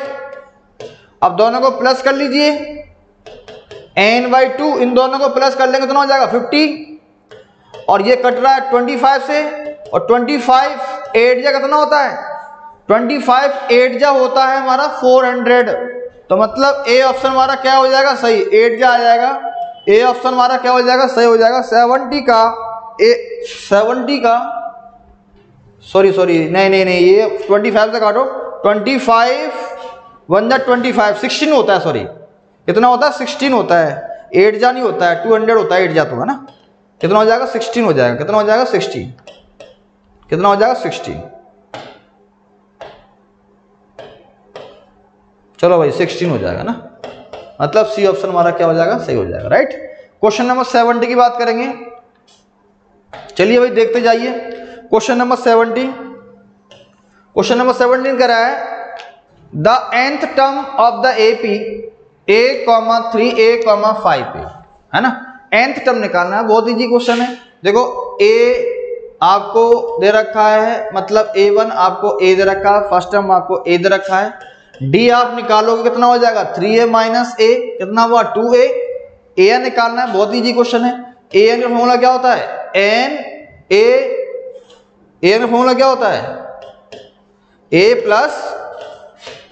अब दोनों को प्लस कर लीजिए, n/2 इन दोनों को प्लस कर लेंगे कितना हो जाएगा 50, और ये कट रहा है 25 से, और 25 8 जा कितना होता है, 25 8 जा होता है हमारा 400। तो मतलब ए ऑप्शन हमारा क्या हो जाएगा, सही 8 जा आ जाएगा। ए ऑप्शन हमारा क्या हो जाएगा, सही हो जाएगा। 70 का सॉरी नहीं, ये 25 से काटो, 25 1 जा 25 16 होता है, सॉरी कितना होता है 16 होता है। 8 जा नहीं होता है, 200 होता है, 8 जा तो है ना। कितना हो जाएगा 16 हो जाएगा। कितना हो जाएगा 16, कितना हो जाएगा 16। चलो भाई 16 हो जाएगा ना, मतलब सी ऑप्शन हमारा क्या हो जाएगा, सही हो जाएगा, राइट। क्वेश्चन नंबर 70 की बात करेंगे। चलिए भाई देखते जाइए क्वेश्चन नंबर 70। क्वेश्चन नंबर 17 कह रहा है the nth term of the AP a, 3a, 5a, है ना। nth टर्म निकालना है, बहुत इजी क्वेश्चन है। देखो a आपको दे रखा है, मतलब a1 आपको a दे रखा है, फर्स्ट टर्म आपको a दे रखा है। d आप निकालोगे कितना हो जाएगा 3a माइनस a, कितना हुआ 2a। an निकालना है, बहुत इजी क्वेश्चन है। an का फॉर्मूला क्या होता है, an का फॉर्मूला क्या होता है, a plus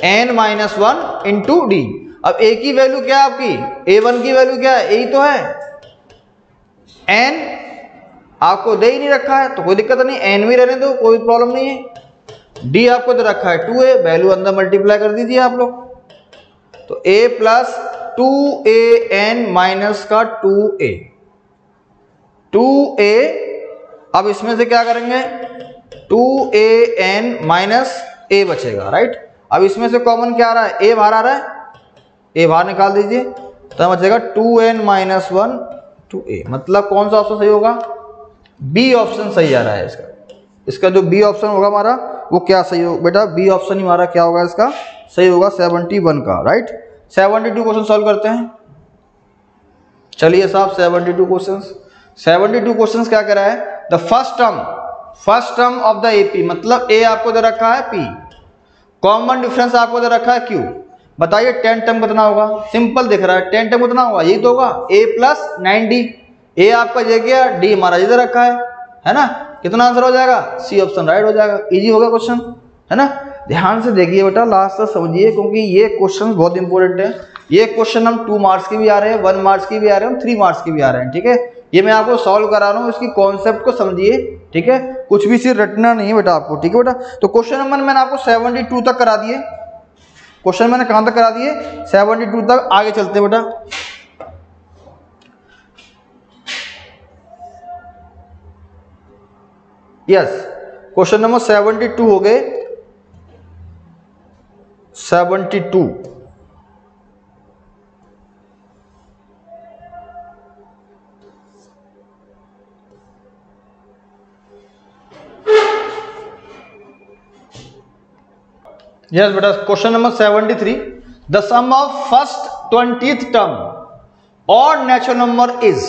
n minus 1 into d. अब a की वैल्यू क्या है आपकी, a1 की वैल्यू क्या है, a तो है, n आपको दे ही नहीं रखा है तो कोई दिक्कत नहीं, n भी रहने दो, कोई प्रॉब्लम नहीं है। d आपको दे रखा है 2a, वैल्यू अंदर मल्टीप्लाई कर दीजिए आप लोग, तो a प्लस 2an माइनस का 2a, 2a। अब इसमें से क्या करेंगे 2an माइनस a बचेगा, राइट। अब इसमें से कॉमन क्या आ रहा है, a बाहर आ रहा है, a बाहर निकाल दीजिए, तो बचेगा 2n माइनस 1 2a। मतलब कौन सा ऑप्शन सही होगा, बी ऑप्शन सही आ रहा है इसका जो बी ऑप्शन होगा हमारा वो क्या सही होगा बेटा, बी ऑप्शन ही हमारा क्या होगा, इसका सही होगा 71 का, राइट। 72 क्वेश्चन सॉल्व करते हैं। चलिए साहब 72 क्वेश्चंस। 72 क्वेश्चंस क्या करा है, the first term of the AP, मतलब a आपको दे रखा है p, कॉमन डिफरेंस आपको दे रखा है q। बताइए 10 टर्म कितना होगा, सिंपल दिख रहा है, 10 टर्म कितना होगा, यही तो होगा a प्लस 9d। a आपका ये गया, d हमारा ये दे रखा है ना। कितना आंसर हो जाएगा, सी ऑप्शन राइट हो जाएगा। इजी होगा क्वेश्चन, है ना। ध्यान से देखिए बेटा, लास्ट तक समझिए, क्योंकि ये क्वेश्चन बहुत इंपॉर्टेंट है। ये क्वेश्चन हम 2 मार्क्स की भी आ रहे हैं, 1 मार्क्स की भी आ रहे हैं, 3 मार्क्स की भी आ रहे हैं, ठीक है। ये मैं आपको सॉल्व करा रहा हूँ, इसकी कॉन्सेप्ट को समझिए, ठीक है। कुछ भी सिर्फ रटना नहीं है बेटा आपको, ठीक है बेटा। तो क्वेश्चन नंबर मैंने आपको 72 तक करा दिए, क्वेश्चन मैंने कहां तक करा दिए 72 तक। आगे चलते बेटा, यस क्वेश्चन नंबर 72 हो गए, 72। यस बेटा question number 73, the sum of first 20th term और नेचुरल नंबर इज,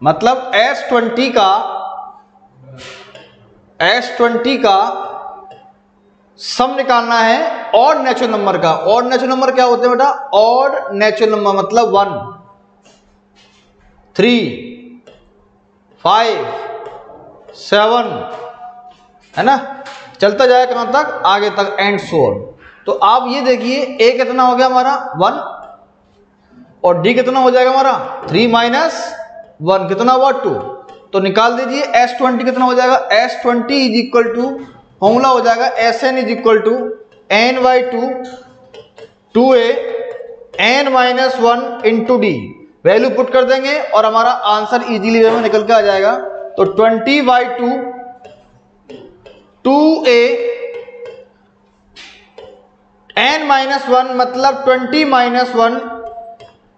मतलब S20 का सम निकालना है और नेचुरल नंबर का। और नेचुरल नंबर क्या होते हैं बेटा, और नेचुरल नंबर मतलब 1 3 5 7, है ना। चलता जाए कहां तक, आगे तक, एंड सो ऑन। तो आप ये देखिए a कितना हो गया हमारा 1, और d कितना हो जाएगा हमारा 3 माइनस 1, कितना हुआ 2। तो निकाल दीजिए S20 कितना हो जाएगा, S20 is equal to, formula हो जाएगा Sn is equal to n/2 2a n minus 1 into d. Value put कर देंगे और हमारा आंसर इजीली वे में निकल के आ जाएगा। तो 20/2 2a n माइनस 1 मतलब 20 माइनस 1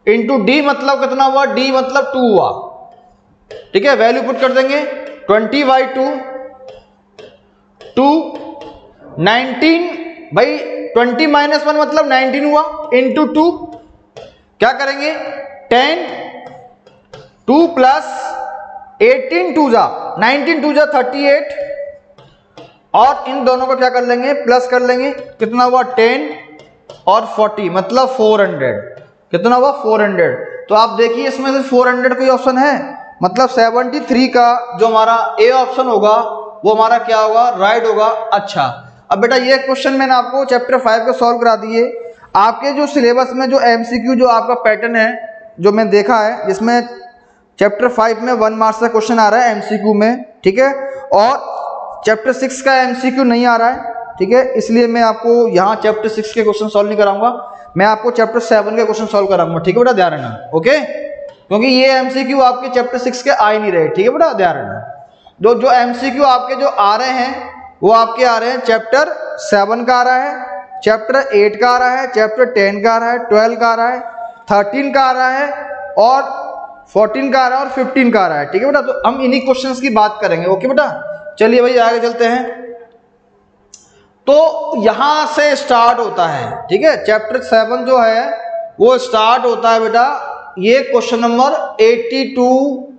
इंटू डी, मतलब कितना हुआ, d मतलब 2 हुआ, ठीक है। वैल्यू पुट कर देंगे 20/2 2 19, भाई 20 माइनस 1 मतलब 19 हुआ, इंटू 2 क्या करेंगे 10, 2 प्लस 18 2 जा 19 2 जा 38, और इन दोनों को क्या कर लेंगे, प्लस कर लेंगे, कितना हुआ 10 और 40 मतलब 400, कितना हुआ 400। तो आप देखिए इसमें से 400 कोई ऑप्शन है, मतलब 73 का जो हमारा ए ऑप्शन होगा वो हमारा क्या होगा, राइट होगा। अच्छा अब बेटा ये क्वेश्चन मैंने आपको चैप्टर 5 का सॉल्व करा दिए। आपके जो सिलेबस में जो एमसीक्यू जो आपका पैटर्न है जो मैं देखा है, जिसमें चैप्टर 5 में 1 मार्क्स का क्वेश्चन आ रहा है एमसीक्यू में, ठीक है, और चैप्टर 6 का एमसीक्यू नहीं आ रहा है, ठीक है। इसलिए मैं आपको यहाँ चैप्टर 6 के क्वेश्चन सॉल्व नहीं कराऊंगा, मैं आपको चैप्टर 7 के क्वेश्चन सॉल्व कराऊंगा, ठीक है बेटा, ध्यान रखना, ओके, क्योंकि ये एमसीक्यू आपके चैप्टर 6 के आ ही नहीं रहे, ठीक है बेटा, ध्यान रखना। जो एमसीक्यू आपके जो आ रहे हैं वो आपके आ रहे हैं चैप्टर 7 का आ रहा है, चैप्टर 8 का आ रहा है, चैप्टर 10 का आ रहा है, 12 का आ रहा है, 13 का आ रहा है और 14 का आ रहा है और 15 का आ रहा है, ठीक है बेटा। तो हम इन्हीं क्वेश्चंस की बात करेंगे, ओके बेटा। चलिए भाई आगे चलते हैं। तो यहां से स्टार्ट होता है, ठीक है, चैप्टर 7 जो है वो स्टार्ट होता है बेटा, ये क्वेश्चन नंबर 82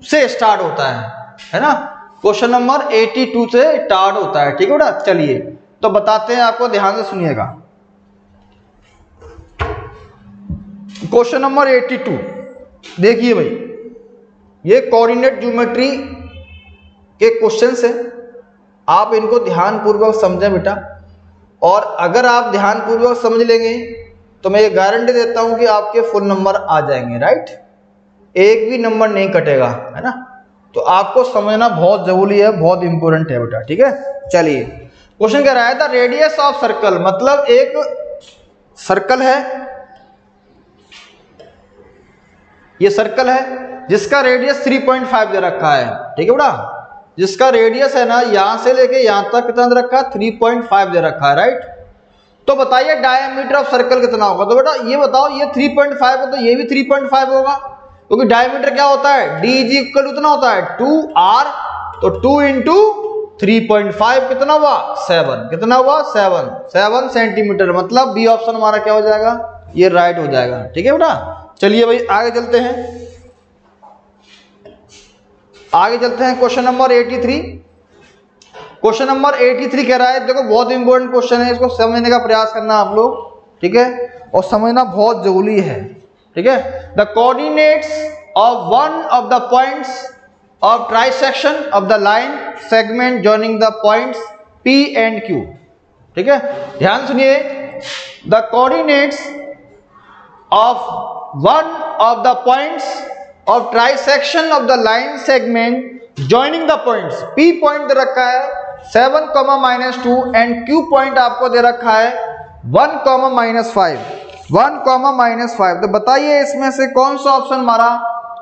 से स्टार्ट होता है ना, क्वेश्चन नंबर 82 से स्टार्ट होता है, ठीक है बेटा। चलिए तो बताते हैं आपको, ध्यान से सुनिएगा। क्वेश्चन नंबर 82 देखिए भाई, ये कोऑर्डिनेट ज्योमेट्री के क्वेश्चन है, आप इनको ध्यानपूर्वक समझें बेटा, और अगर आप ध्यानपूर्वक समझ लेंगे तो मैं ये गारंटी देता हूं कि आपके फुल नंबर आ जाएंगे, राइट, एक भी नंबर नहीं कटेगा, है ना। तो आपको समझना बहुत जरूरी है, बहुत इंपॉर्टेंट है बेटा, ठीक है। चलिए क्वेश्चन कह रहा है द रेडियस ऑफ सर्कल, मतलब एक सर्कल है, ये सर्कल है जिसका रेडियस 3.5 दे रखा है, ठीक है बेटा, जिसका रेडियस है ना यहां से लेके यहां तक कितना दे रखा है, 3.5 दे रखा है, राइट। तो बताइए डायमीटर ऑफ सर्कल कितना होगा। तो बेटा ये बताओ, ये 3.5 है तो ये भी 3.5 होगा, क्योंकि डायमीटर क्या होता है, d इक्वल उतना होता है 2r, तो 2 इंटू 3.5 कितना हुआ 7, कितना हुआ 7 सेंटीमीटर, मतलब बी ऑप्शन हमारा क्या हो जाएगा, ये राइट हो जाएगा, ठीक है बेटा। चलिए भाई आगे चलते हैं, आगे चलते हैं क्वेश्चन नंबर 83। क्वेश्चन नंबर 83 कह रहा है, देखो बहुत इंपॉर्टेंट क्वेश्चन है, इसको समझने का प्रयास करना आप लोग, ठीक है, और समझना बहुत जरूरी है, ठीक है। The coordinates of one of the points of trisection of the line segment joining the points P and Q, ठीक है, ध्यान सुनिए। The coordinates of one of the points of trisection of the line segment joining the points, P point दे रखा है 7, -2 and Q point आपको दे रखा है 1, -5। तो बताइए इसमें से कौन सा ऑप्शन हमारा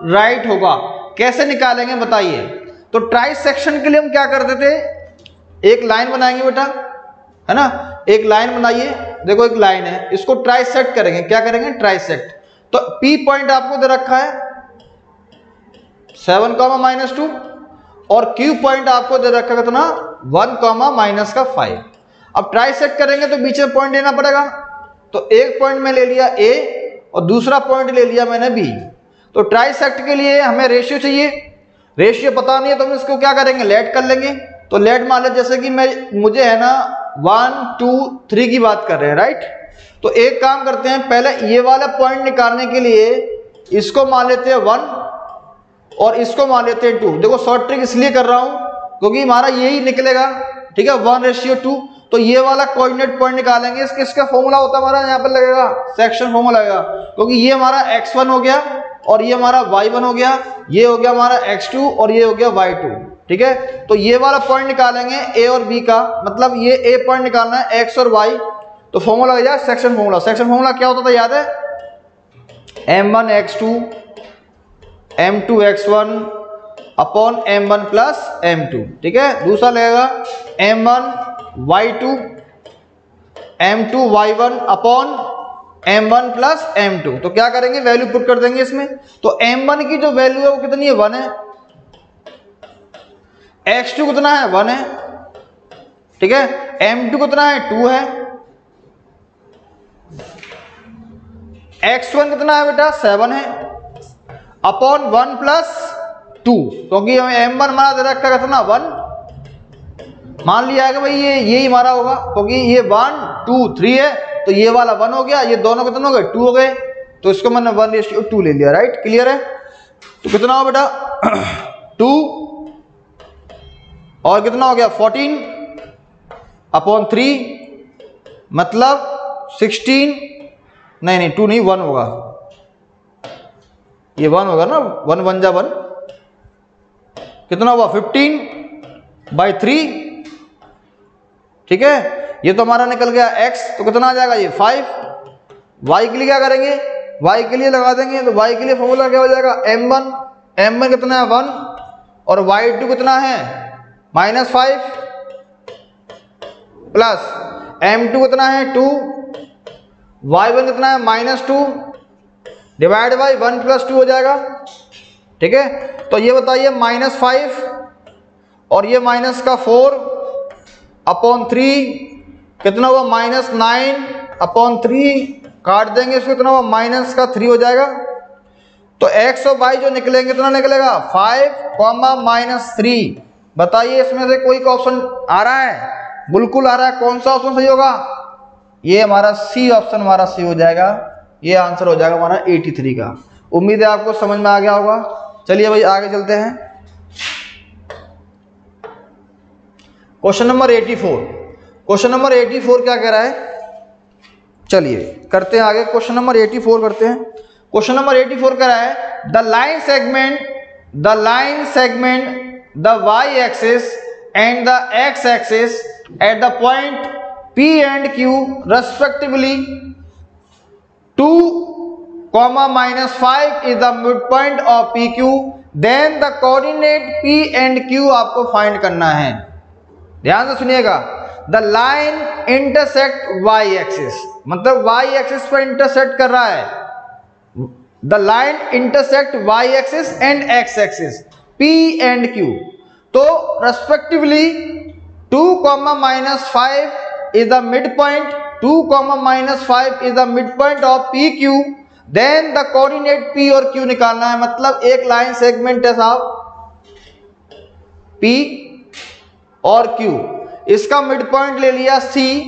राइट होगा, कैसे निकालेंगे बताइए। तो ट्राइसेक्शन के लिए हम क्या करते थे, एक लाइन बनाएंगे बेटा, है ना, एक लाइन बनाइए, देखो एक लाइन है, इसको ट्राइसेक्ट करेंगे, क्या करेंगे, ट्राइसेक्ट। तो P पॉइंट आपको दे रखा है 7, -2 और Q पॉइंट आपको दे रखा है कितना 1, अब ट्राइसेक्ट करेंगे तो बीच में पॉइंट लेना पड़ेगा, तो एक पॉइंट में ले लिया A और दूसरा पॉइंट ले लिया मैंने B। तो ट्राइसेक्ट के लिए हमें रेशियो चाहिए, रेशियो पता नहीं है तो हम इसको क्या करेंगे, लेट कर लेंगे। तो लेट मान ले, जैसे कि मुझे है ना 1, 2, 3 की बात कर रहे हैं, राइट। तो एक काम करते हैं, पहले ये वाला पॉइंट निकालने के लिए इसको मान लेते हैं 1 और इसको मान लेते हैं 2। देखो शॉर्ट ट्रिक इसलिए कर रहा हूं क्योंकि हमारा यही निकलेगा, ठीक है, 1:2। तो ये वाला कोऑर्डिनेट पॉइंट निकालेंगे, इसका फॉर्मूला होता है हमारा, यहाँ पर लगेगा सेक्शन फॉर्मूला लगेगा, क्योंकि ये हमारा x1 हो गया और ये हमारा y1 हो गया, ये हो गया हमारा x2 और ये हो गया y2, ठीक है। तो ये वाला पॉइंट निकालेंगे a और b का, मतलब ये a पॉइंट निकालना है x और y, तो फॉर्मूला लग जाए सेक्शन फॉर्मूला। सेक्शन फॉर्मूला क्या होता था याद है, m1x2 m2x1 upon m1 plus m2, ठीक है। दूसरा लगेगा m1y2 m2y1 upon m1 plus m2। तो क्या करेंगे, वैल्यू पुट कर देंगे इसमें। तो m1 की जो वैल्यू है वो कितनी है, 1 है, x2 कितना है 1 है, ठीक है, m2 कितना है 2 है, x1 कितना है बेटा 7 है, अपॉन 1 प्लस 2, क्योंकि m1 हमारा दे रखा है कितना 1, मान लिया कि भाई ये यही हमारा होगा, क्योंकि ये 1, 2, 3 है, तो ये वाला 1 हो गया, ये दोनों कितने हो गए 2 हो गए, तो इसको मैंने 1:2 ले लिया, राइट, क्लियर है। तो कितना हो बेटा 2 और कितना हो गया 14 अपॉन 3, मतलब 16, नहीं 2 नहीं 1 होगा, ये 1 होगा ना, 1 1 जा 1, कितना हुआ 15/3, ठीक है। ये तो हमारा निकल गया x, तो कितना आ जाएगा ये 5, y के लिए क्या करेंगे, y के लिए लगा देंगे, तो y के लिए फॉर्मूला क्या हो जाएगा, m1 कितना है 1 और y2 कितना है -5 प्लस m2 कितना है 2, y1 कितना है -2 डिवाइड बाई 1 + 2 हो जाएगा। ठीक है, तो ये बताइए -5 और ये -4/3 कितना हुआ, -9/3 काट देंगे इसको, कितना हुआ -3 हो जाएगा। तो x और y जो निकलेंगे कितना निकलेगा 5, -3। बताइए इसमें से कोई का ऑप्शन आ रहा है, बिल्कुल आ रहा है, कौन सा ऑप्शन सही होगा, ये हमारा सी ऑप्शन हमारा सही हो जाएगा, ये आंसर हो जाएगा हमारा 83 का। उम्मीद है आपको समझ में आ गया होगा। चलिए भाई आगे चलते हैं, क्वेश्चन नंबर 84। क्वेश्चन नंबर 84 क्या कह रहा है, चलिए करते हैं आगे, क्वेश्चन नंबर 84 करते हैं। क्वेश्चन नंबर 84 कह रहा है the line segment the y axis and the x axis at the point P and Q respectively 2, -5 is the midpoint of PQ, then the coordinate P and Q आपको find करना है। ध्यान से सुनिएगा, the line intersect y axis, मतलब y axis पर intersect कर रहा है, the line intersect y axis and x axis P and Q, तो respectively 2, -5 is the midpoint, 2, -5 is the midpoint of PQ, then the coordinate P और Q निकालना है। मतलब एक लाइन सेगमेंट है साहब P और Q, इसका मिड पॉइंट ले लिया C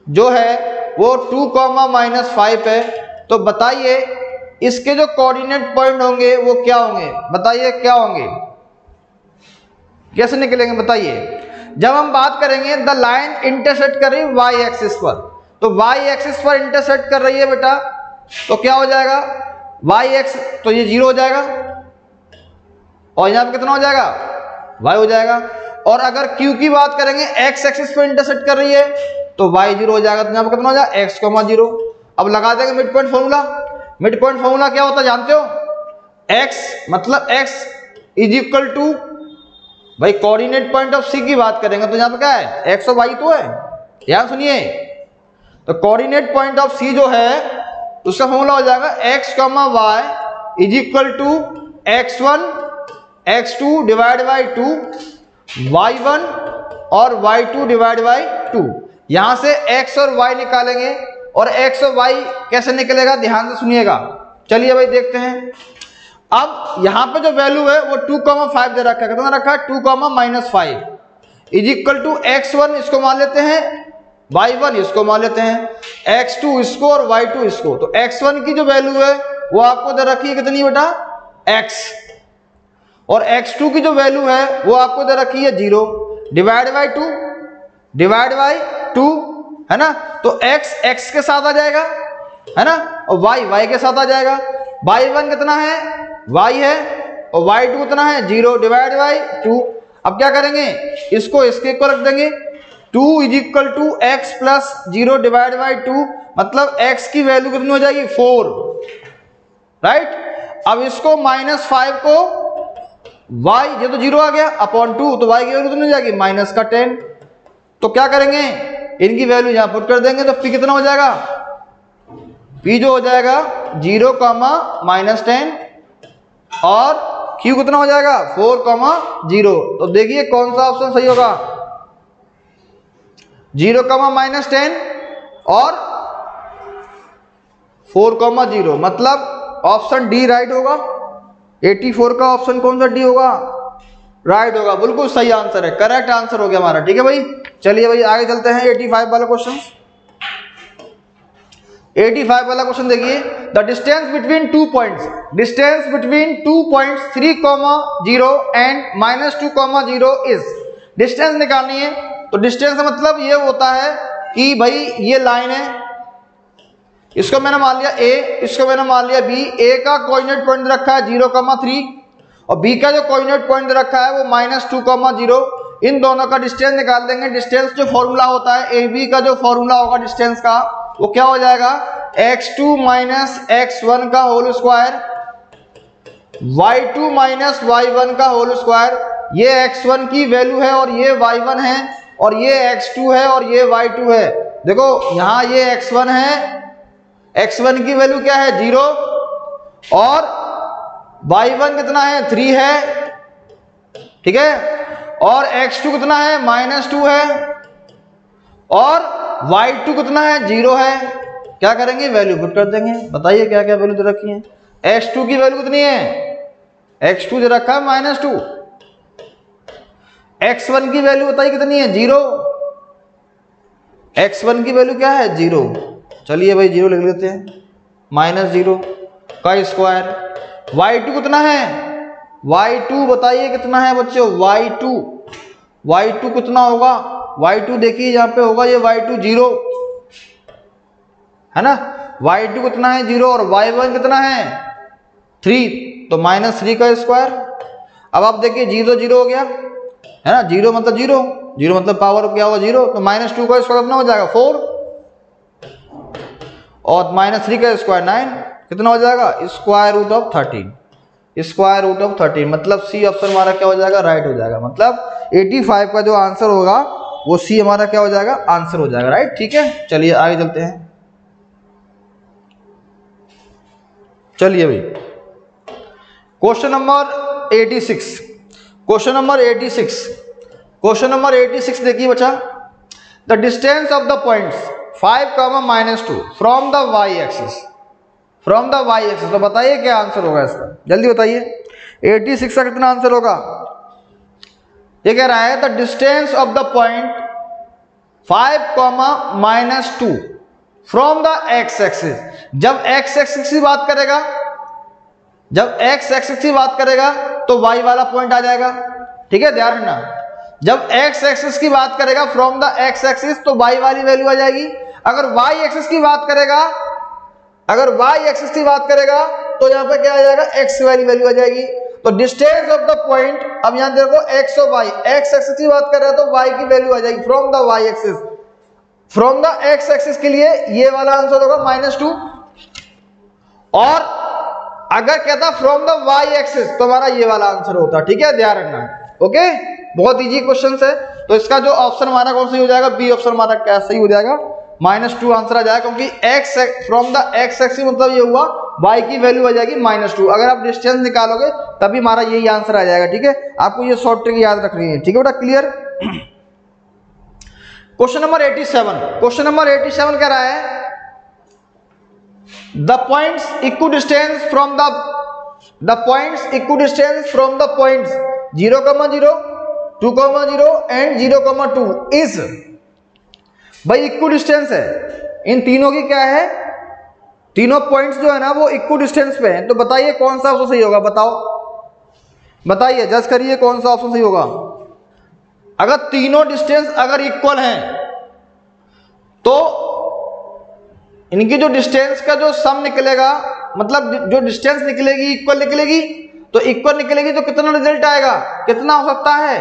जो है वो 2, -5 है। तो बताइए इसके जो कोऑर्डिनेट पॉइंट होंगे वो क्या होंगे, बताइए क्या होंगे, कैसे निकलेंगे बताइए। जब हम बात करेंगे द लाइन इंटरसेक्ट कर रही है y एक्सिस पर, तो y एक्सिस पर इंटरसेक्ट कर रही है बेटा, तो क्या हो जाएगा y एक्स, तो ये 0 हो जाएगा और यहाँ पे कितना हो जाएगा y हो जाएगा। और अगर q की बात करेंगे x एक्सिस पर इंटरसेक्ट कर रही है तो y 0 हो जाएगा, तो यहाँ पे कितना हो जाएगा x, 0। अब लगा देंगे mid point formula. Mid point formula क्या होता है जानते हो, x मतलब x इज इक्वल टू, भाई कोऑर्डिनेट पॉइंट ऑफ C की बात करेंगे तो यहाँ पे क्या है x और y तो है, ध्यान सुनिए। तो कोऑर्डिनेट पॉइंट ऑफ C जो है उसका फॉर्मूला हो जाएगा x, y is equal to x1 x2 divide by 2 y1 और y2 डिवाइड बाई 2। यहां से x और y निकालेंगे और x और y कैसे निकलेगा ध्यान से सुनिएगा। चलिए भाई देखते हैं। अब यहां पे जो वैल्यू है वो 2,5 दे रखा है, कितना रखा है 2, -5 इज इक्वल टू x1 इसको मान लेते हैं, y1 इसको मान लेते हैं, x2 इसको और y2 इसको। तो x1 की जो वैल्यू है वो आपको दे रखी है कितनी बेटा x, और x2 की जो वैल्यू है वो आपको दे रखी है 0 डिवाइड बाई 2 है ना। तो x x के साथ आ जाएगा है ना, और y के साथ आ जाएगा। y1 कितना है y है और y2 कितना है 0 डिवाइड बाई 2। अब क्या करेंगे इसको इसके इक्वल रख देंगे, 2 is equal to x plus 0 divide by 2, मतलब x की वैल्यू कितनी हो जाएगी 4, राइट। अब इसको -5 को y, ये तो 0 आ गया अपॉन 2, तो y की वैल्यू कितनी हो जाएगी -10। तो क्या करेंगे इनकी वैल्यू यहां पुट कर देंगे, तो p कितना हो जाएगा, p जो हो जाएगा 0, -10 और q कितना हो जाएगा 4, 0। तो देखिए कौन सा ऑप्शन सही होगा, 0, -10 और 4, 0, मतलब ऑप्शन डी राइट होगा। 84 का ऑप्शन कौन सा डी होगा, राइट होगा, बिल्कुल सही आंसर है, करेक्ट आंसर हो गया हमारा। ठीक है भाई, चलिए भाई आगे चलते हैं 85 वाला क्वेश्चन। 85 वाला क्वेश्चन देखिए, the distance between 2 points 3, 0 and -2, 0 is, distance निकालनी है। तो डिस्टेंस का मतलब ये होता है कि भाई ये लाइन है, इसको मैंने मान लिया a, इसको मैंने मान लिया b। a का कोऑर्डिनेट पॉइंट रखा है 0, 3 और b का जो कोऑर्डिनेट पॉइंट रखा है वो -2, 0। इन दोनों का डिस्टेंस निकाल देंगे। डिस्टेंस जो फॉर्मूला होता है ab का जो फॉर्मूला होगा डिस्टेंस का वो क्या हो जाएगा, x2 माइनस x1 का whole square, y2 minus y1 का होल स्क्वायर। ये x1 की वैल्यू है और ये y1 है, और ये x2 है और ये y2 है। देखो यहां ये x1 है, x1 की वैल्यू क्या है 0, और y1 कितना है 3 है, ठीक है, और x2 कितना है -2 है, और y2 कितना है 0 है। क्या करेंगे, वैल्यू पुट कर देंगे। बताइए क्या क्या वैल्यू दे रखी है। x2 की वैल्यू कितनी है, x2 दे रखा है -2। x1 की वैल्यू बताइए कितनी है 0, x1 की वैल्यू क्या है 0। चलिए भाई 0 लिख लेते हैं, -0 का स्क्वायर। y2 कितना है, y2 बताइए कितना है बच्चों, y2 कितना होगा, y2 देखिए यहाँ पे होगा ये y2 0 है ना, y2 कितना है 0, और y1 कितना है 3, तो -3 का स्क्वायर। अब आप देखिए 0 0 हो गया है ना, 0 मतलब 0 मतलब पावर क्या होगा 0, तो -2 का स्क्वायर कितना हो जाएगा 4, और -3 का स्क्वायर 9, कितना हो जाएगा स्क्वायर रूट ऑफ 13, मतलब सी ऑप्शन हमारा क्या हो जाएगा, राइट हो जाएगा। मतलब 85 का जो आंसर होगा वो सी हमारा क्या हो जाएगा, आंसर हो जाएगा, राइट। ठीक है, चलिए आगे चलते हैं। चलिए भाई क्वेश्चन नंबर 86, क्वेश्चन नंबर 86 देखिए बच्चा, the distance of the points 5, -2 from the y axis, तो बताइए क्या आंसर होगा इसका, जल्दी बताइए। 86 का कितना आंसर होगा, ये कह रहा है the distance of the point 5, -2 from the x axis. जब x एक्सिस की बात करेगा, तो y वाला पॉइंट आ जाएगा, ठीक है, ध्यान रखना। जब x एक्सिस की बात करेगा फ्रॉम द x एक्सिस, तो y वाली वैल्यू आ जाएगी। अगर y एक्सिस की बात करेगा, तो यहाँ पे क्या आ जाएगा, x वाली वैल्यू आ जाएगी। तो डिस्टेंस ऑफ द पॉइंट, अब यहां देखो x और y, x एक्सिस की बात कर रहे हैं तो y की वैल्यू आ जाएगी from the y axis. From the x axis के लिए ये वाला आंसर होगा -2, और अगर कहता फ्रॉम द y एक्सिस तो हमारा ये वाला आंसर होता, ठीक है, ध्यान रखना। ओके, बहुत इजी क्वेश्चन है। तो इसका जो ऑप्शन हमारा कौन सा हो जाएगा, बी ऑप्शन हमारा क्या सही हो जाएगा, -2 आंसर आ जाएगा, क्योंकि x from the x axis मतलब ये हुआ y की वैल्यू आ जाएगी -2। अगर आप डिस्टेंस निकालोगे तभी हमारा यही आंसर आ जाएगा, ठीक है। आपको ये शॉर्ट ट्रिक याद रखनी है, ठीक है बेटा, क्लियर। क्वेश्चन नंबर 87 कह रहा है the points equidistance from the points 0,0, 2,0 and 0,2 is, भाई इक्विडिस्टेंस है, इन तीनों की क्या है, तीनों पॉइंट्स जो है ना वो इक्विडिस्टेंस पे हैं। तो बताइए कौन सा ऑप्शन सही होगा, बताइए, जज करिए कौन सा ऑप्शन सही होगा। अगर तीनों डिस्टेंस अगर इक्वल हैं, तो इनकी जो डिस्टेंस का जो सम निकलेगा, मतलब जो डिस्टेंस निकलेगी इक्वल निकलेगी, तो इक्वल निकलेगी तो कितना रिजल्ट आएगा, कितना हो सकता है।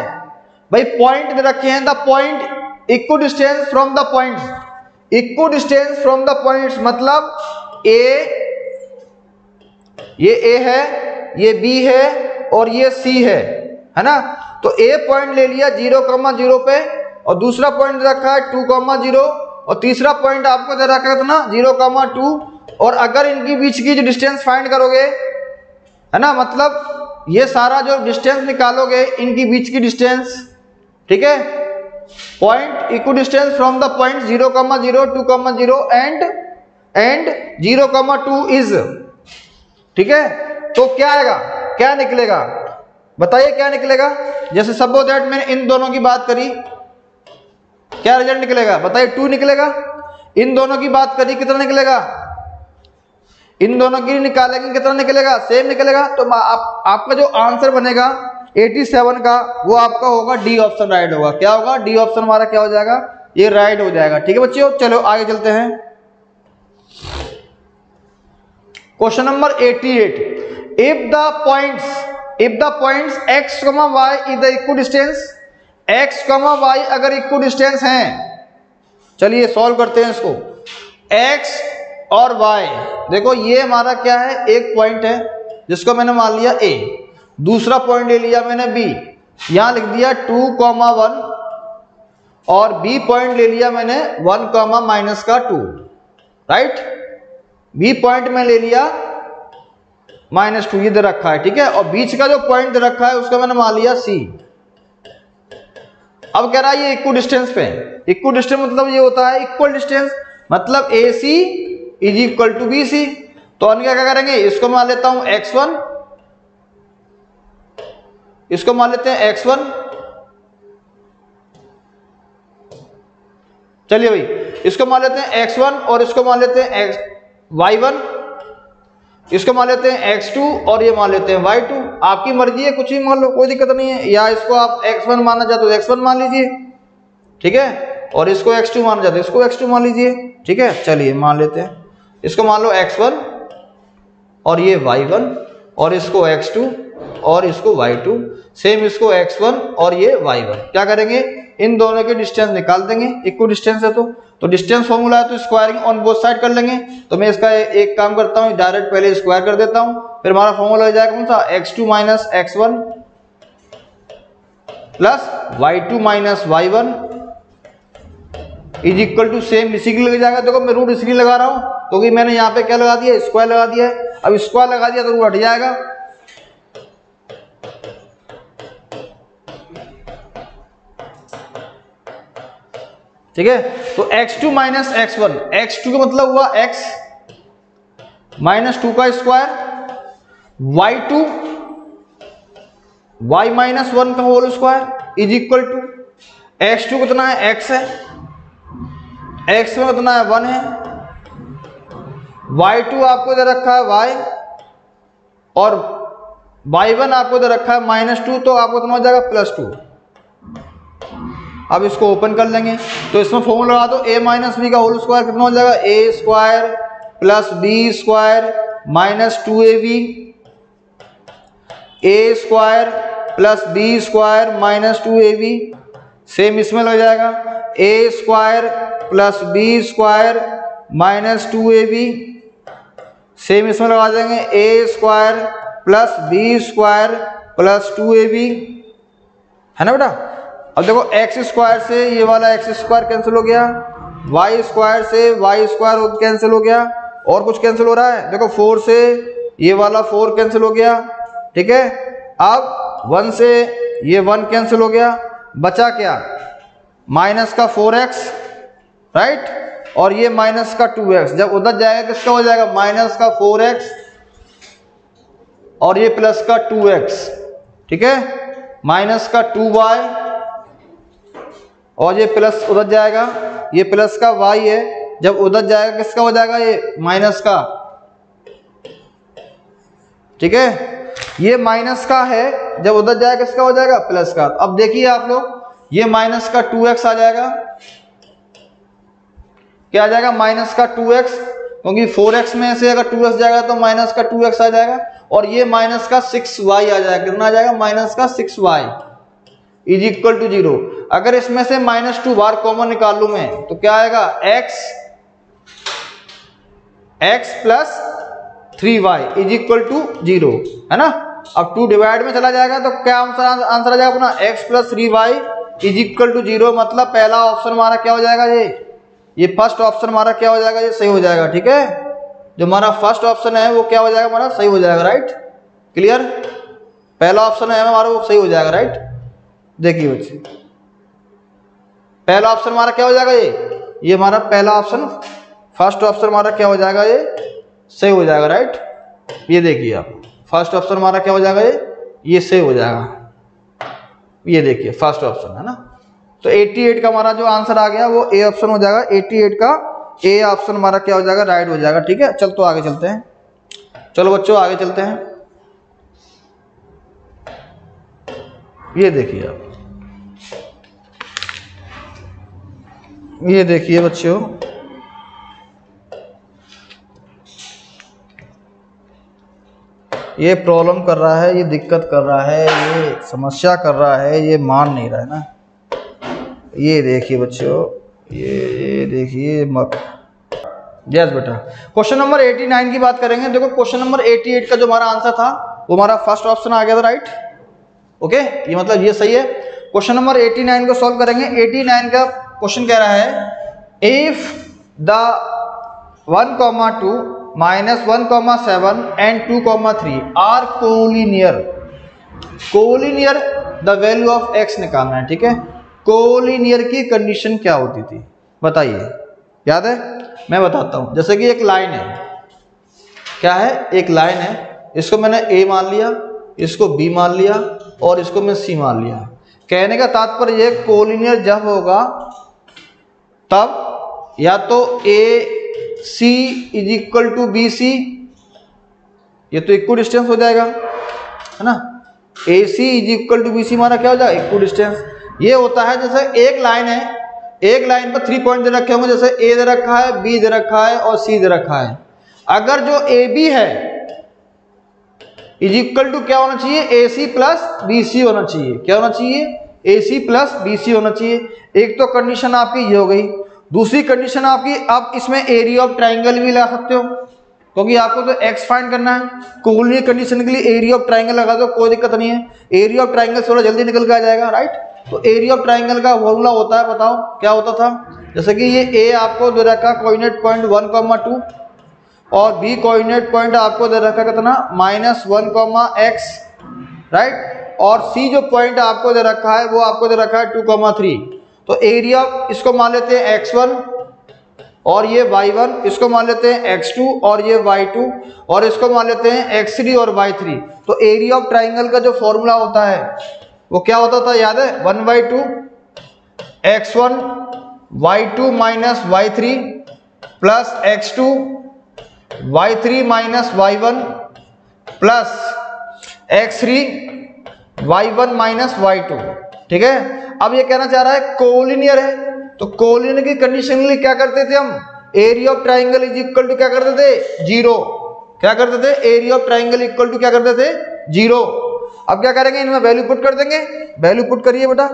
भाई पॉइंट दे रखे हैं, the point equidistance from the points, मतलब ये A है, ये B है और ये C है ना। तो A पॉइंट ले लिया 0,0 पे, और दूसरा पॉइंट रखा है 2,0, और तीसरा पॉइंट आपको दे रखा है कितना 0,2। और अगर इनकी बीच की जो डिस्टेंस फाइंड करोगे, है ना, मतलब ये सारा जो डिस्टेंस निकालोगे इनकी बीच की डिस्टेंस, ठीक है, point equidistance from the point 0,0, 2,0 and 0,2 is, ठीक है। तो क्या आएगा, क्या निकलेगा, बताइए क्या निकलेगा। जैसे सपोज दैट मैंने इन दोनों की बात करी, क्या रिजल्ट निकलेगा, बताइए 2 निकलेगा। इन दोनों की बात करी, कितना निकलेगा, इन दोनों की निकालेंगे कितना निकलेगा, सेम निकलेगा। तो आपका जो आंसर बनेगा 87 का, वो आपका होगा डी ऑप्शन राइट होगा। क्या होगा, डी ऑप्शन हमारा क्या हो जाएगा, ये राइट हो जाएगा, ठीक है बच्चों। चलो आगे चलते हैं। Question number 88, if the points x, y is the equidistance, x, y अगर इक्विडिस्टेंस हैं, चलिए सॉल्व करते हैं इसको। x और y, देखो ये हमारा क्या है, एक पॉइंट है जिसको मैंने मान लिया a, दूसरा पॉइंट ले लिया मैंने b, यहां लिख दिया 2,1 और b पॉइंट ले लिया मैंने 1, माइनस का 2, राइट। b पॉइंट में ले लिया -2, ये दे रखा है, ठीक है। और बीच का जो पॉइंट दे रखा है उसका मैंने मान लिया c। अब कह रहा है ये इक्वल डिस्टेंस पे, इक्वल डिस्टेंस मतलब ये होता है इक्वल डिस्टेंस, मतलब AC is equal to BC। तो हम क्या करेंगे, इसको मान लेता हूं x1, इसको मान लेते हैं x1, चलिए भाई इसको मान लेते हैं x1 और इसको मान लेते हैं y1, इसको मान लेते हैं x2 और ये मान लेते हैं y2। आपकी मर्जी है, कुछ भी मान लो, कोई दिक्कत नहीं है। या इसको आप x1 मानना चाहते हो x1 मान लीजिए, ठीक है, और इसको x2 मानना चाहते हो इसको x2 मान लीजिए, ठीक है। चलिए मान लेते हैं, इसको मान लो x1 और ये y1 और इसको x2 और इसको y2, सेम इसको x1 और ये y1। क्या करेंगे, इन दोनों के डिस्टेंस निकाल देंगे, इक्वल डिस्टेंस है तो डिस्टेंस फॉर्मूला है तो स्क्वायरिंग ऑन बोथ साइड कर लेंगे। तो मैं इसका एक काम करता हूँ, डायरेक्ट पहले स्क्वायर कर देता हूँ, फिर हमारा फॉर्मूला हो जाएगा कौन सा, x2 minus x1 plus y2 minus y1 is equal to same, इसी के लग जाएगा। देखो मैं रूट इसलिए लगा रहा हूँ क्योंकि मैंने यहाँ पे क्या लगा दिया, स्क्वायर लगा दिया है। अब स्क्वायर लगा दिया तो रूट हट जाएगा, ठीक है। तो x2 माइनस x1, x2 का मतलब हुआ x माइनस 2 का स्क्वायर, y2 y माइनस 1 का whole square is equal to x2 कितना है, x है, x में कितना है 1 है, y2 आपको दे रखा है y और y1 आपको दे रखा है -2, तो आपको कितना हो जाएगा +2। अब इसको ओपन कर लेंगे तो इसमें फॉर्मूला लगा दो, a माइनस बी का होल स्क्वायर कितना हो जाएगा, a square plus b square minus 2ab, a square plus b square minus 2ab, same इसमें लग जाएगा a square plus b square minus 2ab, same इसमें लगा देंगे a square plus b square plus 2ab, है ना बेटा। अब देखो एक्स स्क्वायर से ये वाला एक्स स्क्वायर कैंसिल हो गया, वाई स्क्वायर से वाई स्क्वायर कैंसिल हो गया, और कुछ कैंसिल हो रहा है, देखो 4 से ये वाला 4 कैंसिल हो गया, ठीक है। अब 1 से ये 1 कैंसिल हो गया, बचा क्या, माइनस का 4x, राइट, और ये माइनस का 2x। जब उधर जाएगा किसका हो जाएगा, माइनस का 4x और ये प्लस का 2x, ठीक है, माइनस का 2y और ये प्लस उधर जाएगा, ये प्लस का y है, जब उधर जाएगा किसका हो जाएगा, ये माइनस का, ठीक है, ये माइनस का है, जब उधर जाएगा किसका हो जाएगा, प्लस का। अब देखिए आप लोग, ये माइनस का 2x आ जाएगा, क्या आ जाएगा, माइनस का 2x, क्योंकि 4x में से अगर 2x जाएगा तो माइनस का 2x आ जाएगा, और ये माइनस का 6y आ जाएगा, कितना आ जाएगा, माइनस का 6y इज इक्वल टू 0। अगर इसमें से -2 बार कॉमन निकाल लूं मैं तो क्या आएगा, x plus 3y is equal to 0, है ना। अब 2 डिवाइड में चला जाएगा तो क्या आंसर आ जाएगा अपना, x plus 3y is equal to 0। मतलब पहला ऑप्शन हमारा क्या हो जाएगा, ये फर्स्ट ऑप्शन हमारा क्या हो जाएगा, ये सही हो जाएगा, ठीक है। जो हमारा फर्स्ट ऑप्शन है वो क्या हो जाएगा, हमारा सही हो जाएगा, राइट, क्लियर। पहला ऑप्शन है हमारा वो सही हो जाएगा, राइट। देखिए बच्चे, पहला ऑप्शन हमारा क्या हो जाएगा, ये हमारा पहला ऑप्शन, फर्स्ट ऑप्शन हमारा क्या हो जाएगा, ये सही हो जाएगा, राइट। ये देखिए आप, फर्स्ट ऑप्शन हमारा क्या हो जाएगा, ये सही हो जाएगा, ये देखिए फर्स्ट ऑप्शन, है ना। तो 88 का हमारा जो आंसर आ गया वो ए ऑप्शन हो जाएगा, 88 का ए ऑप्शन हमारा क्या हो जाएगा, राइट हो जाएगा, ठीक है। चल तो आगे चलते हैं, चलो बच्चों आगे चलते हैं। ये देखिए आप, ये देखिए बच्चों, ये प्रॉब्लम कर रहा है, ये दिक्कत कर रहा है, ये समस्या कर रहा है, ये मान नहीं रहा है ना। ये देखिए बच्चों, ये देखिए यस बेटा। क्वेश्चन नंबर 89 की बात करेंगे। देखो क्वेश्चन नंबर 88 का जो हमारा आंसर था वो हमारा फर्स्ट ऑप्शन आ गया था, राइट। ओके, ये मतलब ये सही है। क्वेश्चन नंबर 89 को सॉल्व करेंगे। 89 का क्वेश्चन कह रहा है if the 1,2 -1,7 and 2,3 are collinear, collinear the value of x निकालना है, ठीक है। कोलिनियर की कंडीशन क्या होती थी बताइए, याद है? मैं बताता हूं। जैसे कि एक लाइन है, क्या है, एक लाइन है, इसको मैंने a मान लिया, इसको b मान लिया और इसको मैं c मान लिया। कहने का तात्पर्य ये कोलिनियर जब होगा तब या तो AC = BC, ये तो इक्वल डिस्टेंस हो जाएगा, है ना। AC = BC हमारा क्या हो जाएगा, इक्वल डिस्टेंस। ये होता है जैसे एक लाइन है, एक लाइन पर 3 पॉइंट दे रखे होंगे, जैसे A दे रखा है, B दे रखा है और C दे रखा है। अगर जो AB है इक्वल टू क्या होना चाहिए, AC + BC होना चाहिए। क्या होना चाहिए, AC + BC होना चाहिए। एक तो कंडीशन आपकी ये हो गई। दूसरी कंडीशन आपकी, अब इसमें एरिया ऑफ ट्राइंगल भी लगा सकते हो, क्योंकि आपको तो x फाइंड करना है। कोलिनियर कंडीशन के लिए एरिया ऑफ ट्राइंगल लगा दो, कोई दिक्कत नहीं है। एरिया ऑफ ट्राइंगल थोड़ा जल्दी निकल के आ जाएगा, राइट। तो एरिया ऑफ ट्राइंगल का फॉर्मूला होता है, बताओ क्या होता था। जैसे कि ये A आपको दे रखा कोऑर्डिनेट पॉइंट 1,2 और B कोऑर्डिनेट पॉइंट आपको दे रखा कितना -1,x, राइट। और C जो पॉइंट आपको दे रखा है वो आपको दे रखा है 2,3। तो एरिया इसको मान लेते हैं x1 और ये y1, इसको मान लेते हैं x2 और ये y2 और इसको मान लेते हैं x3 और y3। तो एरिया ऑफ ट्राइंगल का जो फॉर्मूला होता है वो क्या होता था, याद है, 1/2 x1 y2 - y3 plus x2 y3 - y1 plus x3 y1 - y2, ठीक है। अब ये कहना चाह रहा है कोलिनियर है, तो कोलिनियर की कंडीशन के लिए क्या करते थे हम, area of triangle equal to क्या करते थे, 0। क्या करते थे, area of triangle equal to क्या करते थे, 0। अब क्या करेंगे, इनमें वैल्यू पुट कर देंगे। वैल्यू पुट करिए बेटा।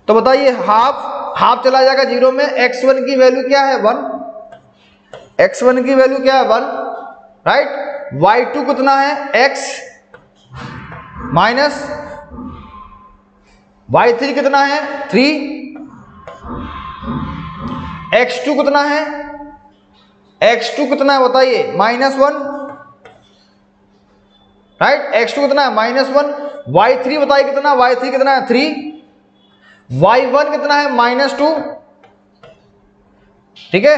तो बताइए हाफ चला जाएगा 0 में। x1 की वैल्यू क्या है, 1। x1 की वैल्यू क्या है, 1, राइट। y2 कितना है, x माइनस y3 कितना है, 3। x2 कितना है, x2 कितना है बताइए, -1, राइट। x2 कितना है, -1। y3 बताइए कितना, y3 कितना है, 3। y1 कितना है, -2, ठीक है।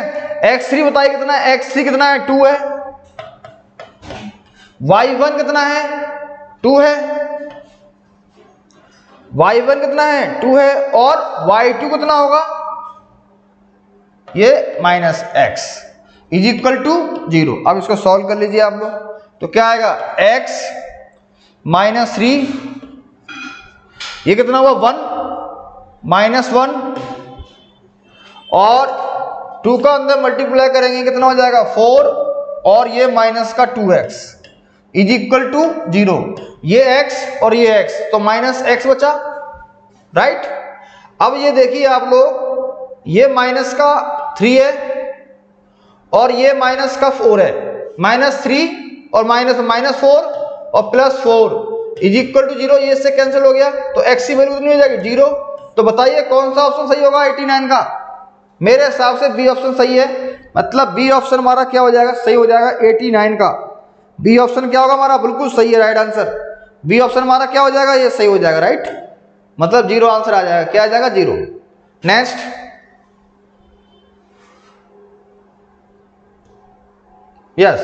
x3 बताइए कितना है, x3 कितना है, 2 है। y1 कितना है, 2 है। y1 कितना है, 2 है। और y2 कितना होगा, ये -x = 0। अब इसको सॉल्व कर लीजिए आप लोग। तो क्या आएगा, x - 3, ये कितना हुआ, 1 -1 और 2 का अंदर मल्टीप्लाई करेंगे कितना हो जाएगा, 4 और ये माइनस का 2x = 0। ये x और ये x, तो -x बचा, राइट। अब ये देखिए आप लोग, ये माइनस का 3 है और ये माइनस का 4 है। -3 और -4 और +4 = 0। ये इससे कैंसिल हो गया, तो x की वैल्यू कितनी हो जाएगी, 0। तो बताइए कौन सा ऑप्शन सही होगा 89 का। मेरे हिसाब से बी ऑप्शन सही है, मतलब बी ऑप्शन हमारा क्या हो जाएगा, सही हो जाएगा 89 का। बी ऑप्शन क्या होगा हमारा, बिल्कुल सही है, राइट आंसर। बी ऑप्शन हमारा क्या हो जाएगा, ये सही हो जाएगा, राइट। मतलब 0 आंसर आ जाएगा, क्या आ जाएगा, 0। नेक्स्ट, यस,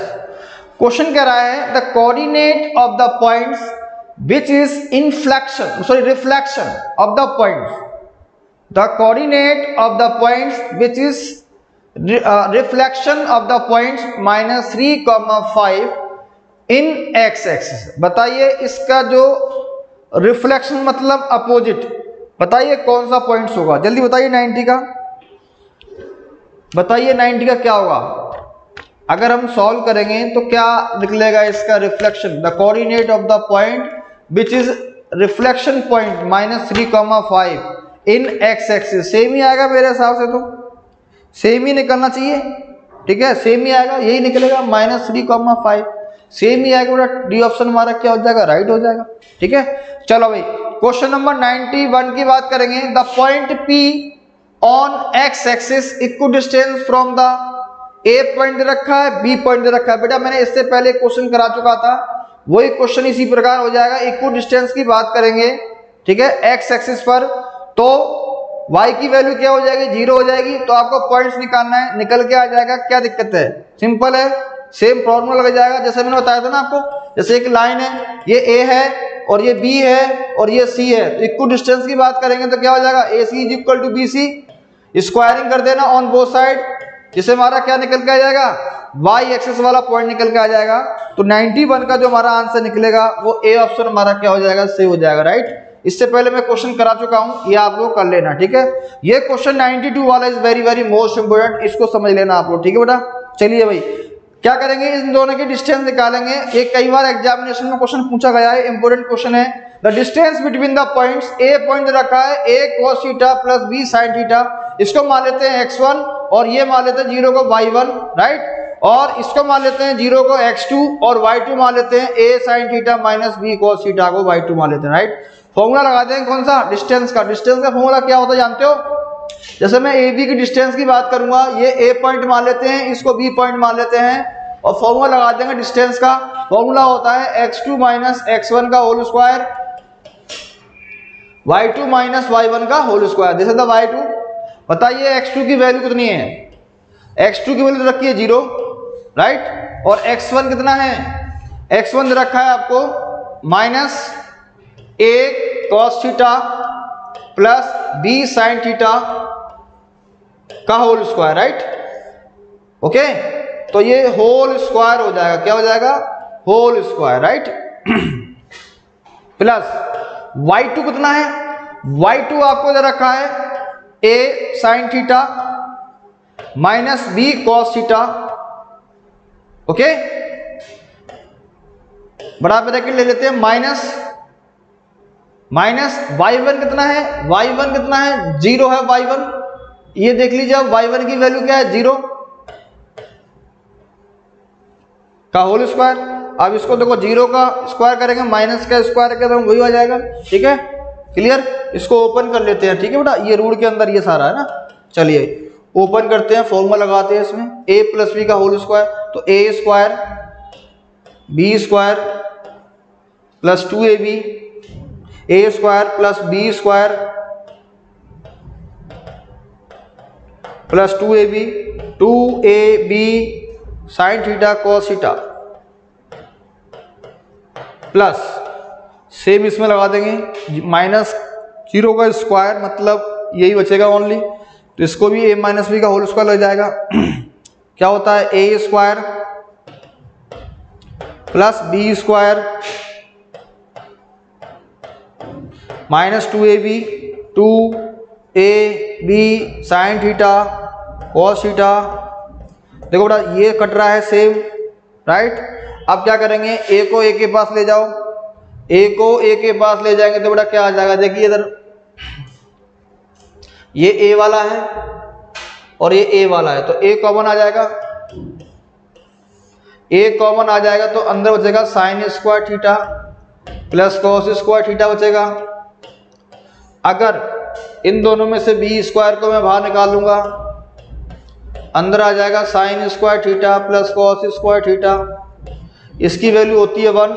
क्वेश्चन कह रहा है the coordinate of the points which is reflection of the points, the coordinate of the points which is reflection of the points -3,5 in x axis. बताइए इसका जो रिफ्लेक्शन मतलब अपोजिट, बताइए कौन सा पॉइंट्स होगा, जल्दी बताइए। 90 का बताइए, 90 का क्या होगा। अगर हम सॉल्व करेंगे तो क्या निकलेगा इसका reflection, the coordinate of the point which is reflection point -3,5 in x axis. Same ही आएगा मेरे हिसाब से, तो सेम ही निकलना चाहिए, ठीक है, सेम ही आएगा, यही निकलेगा -3,5 सेम ही आएगा बेटा। डी ऑप्शन हमारा क्या हो जाएगा, राइट हो जाएगा, ठीक है। चलो भाई क्वेश्चन नंबर 91 की बात करेंगे। The point P on x axis equidistant from the A point दे रखा है, बी पॉइंट दे रखा है। बेटा मैंने इससे पहले क्वेश्चन करा चुका था, वही क्वेश्चन इसी प्रकार हो जाएगा। इक्व डिस्टेंस की बात करेंगे, ठीक है, एक्स एक्सिस पर, तो y की वैल्यू क्या हो जाएगी, 0 हो जाएगी। तो आपको पॉइंट्स निकालना है, निकल के आ जाएगा। क्या दिक्कत है, सिंपल है, सेम फॉर्मूला लग जाएगा जैसे मैंने बताया था ना आपको। जैसे एक लाइन है, ये a है और ये b है और ये c है, तो इक्व डिस्टेंस की बात करेंगे तो क्या हो जाएगा, AC is equal to BC। Squaring कर देना ऑन बोथ साइड, जिससे हमारा क्या निकल के आ जाएगा, y एक्सिस वाला पॉइंट निकल के आ जाएगा। तो 91 का जो हमारा आंसर निकलेगा वो ए ऑप्शन हमारा क्या हो जाएगा, सही हो जाएगा, राइट। इससे पहले मैं क्वेश्चन करा चुका हूं, ये आप लोग कर लेना, ठीक है। ये क्वेश्चन 92 वाला is very very most important, इसको समझ लेना आप लोग, ठीक है बेटा। चलिए भाई क्या करेंगे, इन दोनों की डिस्टेंस निकालेंगे। ये कई बार एग्जामिनेशन में क्वेश्चन पूछा गया है, इंपोर्टेंट क्वेश्चन है। The distance between the points, A point रखा है a cos theta plus b sin theta, इसको मान लेते हैं x1 और ये मान लेते हैं 0 को y1, राइट। और इसको मान लेते हैं 0 को x2 और y2 मान लेते हैं a sin theta minus b cos theta को y2 मान लेते हैं, राइट। फॉर्मूला लगा देंगे कौन सा, डिस्टेंस का। डिस्टेंस का फॉर्मूला क्या होता है जानते हो, जैसे मैं ए बी की डिस्टेंस की बात करूंगा, ये ए पॉइंट मान लेते हैं, इसको बी पॉइंट मान लेते हैं और फॉर्मूला लगा देंगे डिस्टेंस का। फॉर्मूला होता है x2 माइनस x1 का whole square, y2 minus y1 का whole square. This is the y2। बताइए x2 की वैल्यू कितनी है, x2 की वैल्यू रखी है 0, राइट। और x1 कितना है, x1 रखा है आपको minus a cos theta plus b sin theta का होल स्क्वायर, राइट, ओके। तो ये होल स्क्वायर हो जाएगा, क्या हो जाएगा, whole square, right. Plus y2 कितना है, y2 आपको दे रखा है a sin theta minus b cos theta, okay. बड़ा ब्रैकेट ले लेते हैं, माइनस y1 कितना है, y1 कितना है, 0 है y1। ये देख लीजिए अब y1 की वैल्यू क्या है, 0 का होल स्क्वायर। अब इसको देखो 0 का स्क्वायर करेंगे, माइनस का स्क्वायर करेंगे तो वही आ जाएगा, ठीक है, क्लियर। इसको ओपन कर लेते हैं, ठीक है बेटा, ये रूट के अंदर ये सारा है ना। चलिए ओपन करते हैं, फॉर्मूला लगाते हैं इसमें, a प्लस बी का होल स्क्वायर, तो a square b square plus 2ab, a square plus b square plus 2ab sine theta cos theta plus same इसमें लगा देंगे माइनस 0 का स्क्वायर, मतलब यही बचेगा ओनली, तो इसको भी a माइनस बी का होल स्क्वायर लग जाएगा। क्या होता है, a square plus b square minus 2ab sine theta cos theta. देखो बेटा ये कट रहा है सेम, राइट। अब क्या करेंगे, a को a के पास ले जाओ, a को a के पास ले जाएंगे तो बेटा क्या आ जाएगा, देखिए इधर ये a वाला है और ये a वाला है, तो a कॉमन आ जाएगा, a कॉमन आ जाएगा तो अंदर बचेगा sine square theta plus cos square theta बचेगा। अगर इन दोनों में से b स्क्वायर को मैं बाहर निकाल लूंगा, अंदर आ जाएगा sine square theta plus cos square theta. इसकी वैल्यू होती है 1,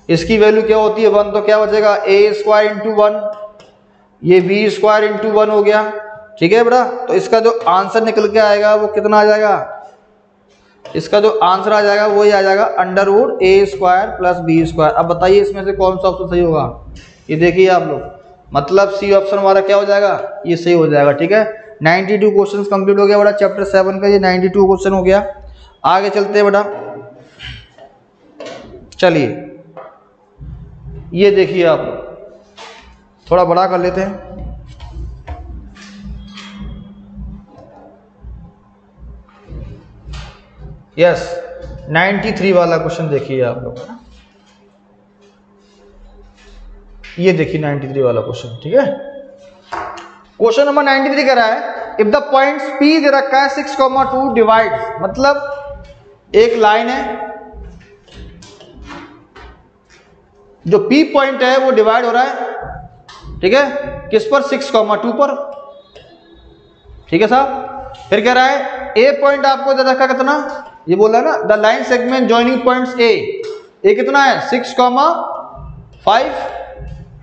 इसकी वैल्यू क्या होती है 1, तो क्या बचेगा a स्क्वायर इंटू 1, ये b स्क्वायर इंटू 1 हो गया, ठीक है बेटा। तो इसका जो आंसर निकल के आएगा वो कितना आ जाएगा, इसका जो आंसर आ जाएगा वही आ जाएगा under root a square plus b square. अब बताइए इसमें से कौन सा ऑप्शन सही होगा, ये देखिए आप लोग, मतलब सी ऑप्शन हमारा क्या हो जाएगा, ये सही हो जाएगा, ठीक है। 92 क्वेश्चन कंप्लीट हो गया बेटा, चैप्टर 7 का ये 92 क्वेश्चन हो गया। आगे चलते हैं बेटा, चलिए ये देखिए आप लोग, थोड़ा बड़ा कर लेते हैं। यस 93 वाला क्वेश्चन देखिए आप लोग, ये देखिए 93 वाला क्वेश्चन, ठीक है। क्वेश्चन नंबर 93 कह रहा है इफ द पॉइंट्स P दे रखा है 6,2 डिवाइड्स, मतलब एक लाइन है, जो P पॉइंट है वो डिवाइड हो रहा है, ठीक है, किस पर? 6,2 पर, ठीक है साहब। फिर कह रहा है A पॉइंट आपको दे रखा कितना, ये बोला ना, the line segment joining points A कितना है? 6,5,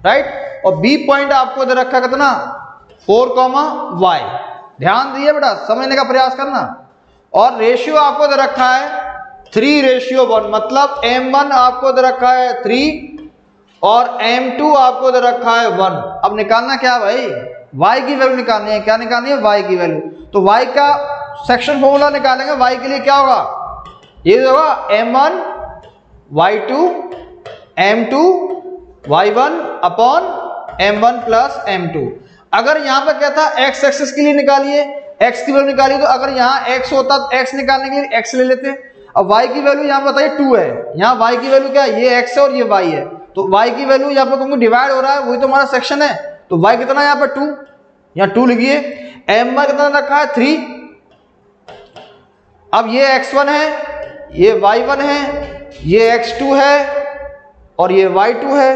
राइट। और B पॉइंट आपको दे रखा कितना? 4,y। ध्यान दिए बेटा, समझने का प्रयास करना। और रेशियो आपको दे रखा है 3:1, मतलब M1 आपको दे रखा है 3 और M2 आपको दे रखा है 1। अब निकालना क्या भाई? y की वैल्यू निकालनी है। क्या निकालनी है? y की वैल्यू। तो y का सेक्शन फॉर्मूला निकालेंगे। y के लिए क्या होगा? ये होगा M1 y2 M2 y1 upon M1 plus M2। अगर यहां पर क्या था, x एक्सिस के लिए निकालिए, x की वैल्यू निकालिए, तो अगर यहां x होता तो x निकालने के लिए x ले लेते। अब y की वैल्यू यहां बताइए 2 है, यहां y की वैल्यू क्या है? ये x है और ये y है, तो y की वैल्यू यहाँ पर क्योंकि डिवाइड हो रहा है, वही तो हमारा सेक्शन है, तो y कितना है यहाँ पर? 2, यहाँ 2 लिखिए। M1 कितना रखा है? 3। अब ये x1 है, ये y1 है, ये x2 है और ये y2 है,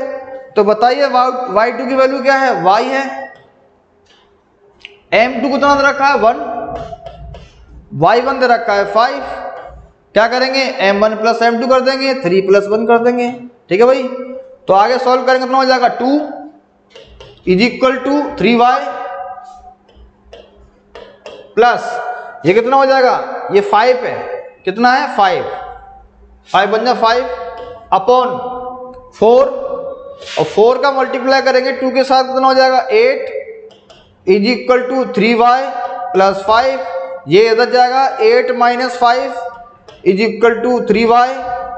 तो बताइए y2 की वैल्यू क्या है? y है। M2 कितना दे रखा है? 1, y1 दे रखा है 5। क्या करेंगे? M1 प्लस M2 कर देंगे, 3 प्लस 1 कर देंगे, ठीक है भाई। तो आगे सॉल्व करेंगे, कितना हो जाएगा? 2 is equal to 3y plus ये कितना हो जाएगा? ये 5 है, कितना है? 5 बन जाए 5 अपॉन 4, और 4 का मल्टीप्लाई करेंगे 2 के साथ, कितना हो जाएगा? 8 is equal to 3y plus 5। ये इधर जाएगा, 8 minus 5 is equal to 3y,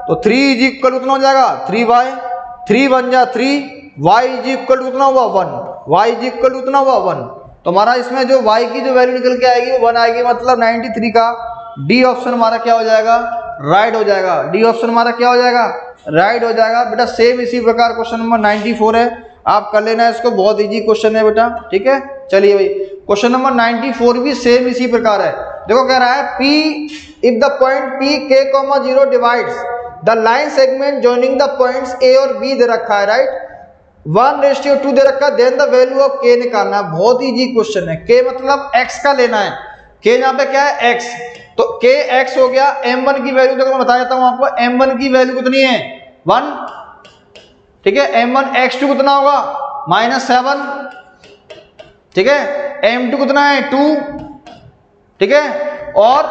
तो 3 इज इक्वल कितना हो जाएगा? 3y। 3 बन जा 3, y इज इक्वल टू कितना हुआ? 1, y इज इक्वल टू कितना हुआ? 1। तो हमारा इसमें जो y की जो वैल्यू निकल के आएगी वो 1 आएगी, मतलब 93 का डी ऑप्शन हमारा क्या हो जाएगा? राइट हो जाएगा। डी ऑप्शन हमारा क्या हो जाएगा? राइट हो जाएगा बेटा। सेम इसी प्रकार क्वेश्चन नंबर 94 है, आप कर लेना है इसको, बहुत इजी क्वेश्चन है बेटा, ठीक है। चलिए भाई, क्वेश्चन नंबर 94 भी सेम इसी प्रकार है। देखो कह रहा है P if the point P k, 0 divides the line segment joining the points A और B दे रखा है, राइट। 1:2 दे रखा है, then the value of k निकालना है। बहुत इजी क्वेश्चन है। k मतलब x का लेना है, k यहाँ पे क्या है? x, तो k x हो गया। M1 की वैल्यू देखो मैं बता देता हूँ आपको, M1 की वैल्यू कितनी है? 1, ठीक है। M1 x2 कितना होगा? -7, ठीक है। M2 कितना है? 2, ठीक है। और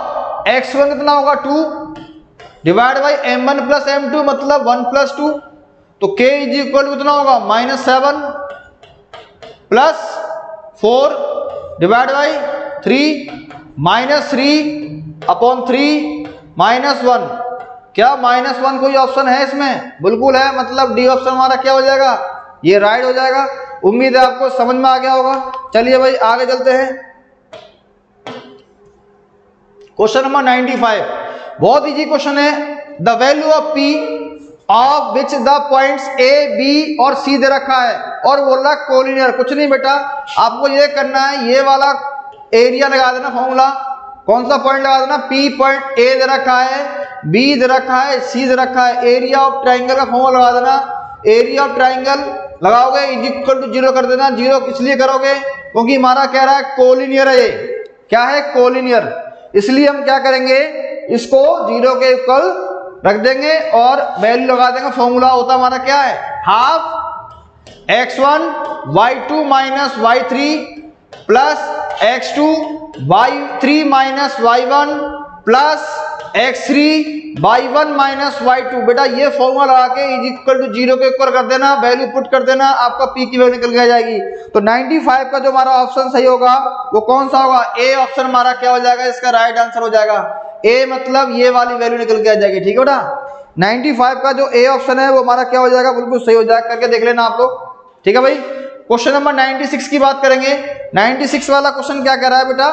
x1 कितना होगा? 2 divide by M1 plus M2 मतलब 1 प्लस 2, तो k इज इक्वल टू कितना होगा? -7 प्लस 4 डिवाइड बाई 3 -3 अपॉन 3 -1। क्या -1 कोई ऑप्शन है इसमें? बिल्कुल है, मतलब डी ऑप्शन हमारा क्या हो जाएगा? ये राइट हो जाएगा। उम्मीद है आपको समझ में आ गया होगा। चलिए भाई आगे चलते हैं। क्वेश्चन नंबर 95 बहुत इजी क्वेश्चन है। The value of P of which the points A, B और C दे रखा है और बोल रहा कोलिनियर। कुछ नहीं बेटा, आपको ये करना है, ये वाला एरिया लगा देना, फॉर्मूला कौन सा पॉइंट लगा देना? P पॉइंट A दे रखा है, B दे रखा है, C दे रखा है। एरिया ऑफ ट्राइंगल का फॉर्मूला लगा देना। एरिया ऑफ ट्राइंगल लगाओगे इज इक्वल टू 0 कर देना। 0 किस लिए करोगे? क्योंकि हमारा कह रहा है कोलिनियर है। ये क्या है? कोलिनियर। इसलिए हम क्या करेंगे, इसको 0 के इक्वल रख देंगे और वैल्यू लगा देंगे। फॉर्मूला होता हमारा क्या है? Half x1 y2 minus y3 plus x2 y3 minus y1 plus x3 y1 minus y2। बेटा ये फॉर्मूला लगा के इज इक्वल टू 0 के ऊपर कर देना, वैल्यू पुट कर देना, आपका p की वैल्यू निकल के आ जाएगी। तो 95 का जो हमारा ऑप्शन सही होगा वो कौन सा होगा? ए ऑप्शन हमारा क्या हो जाएगा? इसका राइट आंसर हो जाएगा ए, मतलब ये वाली वैल्यू निकल के आ जाएगी। ठीक है बेटा, 95 का जो ए ऑप्शन है वो हमारा क्या हो जाएगा? बिल्कुल सही हो जाएगा। करके देख लेना आप लोग। ठीक है भाई, क्वेश्चन नंबर 96 की बात करेंगे। 96 वाला क्वेश्चन क्या कह रहा है बेटा?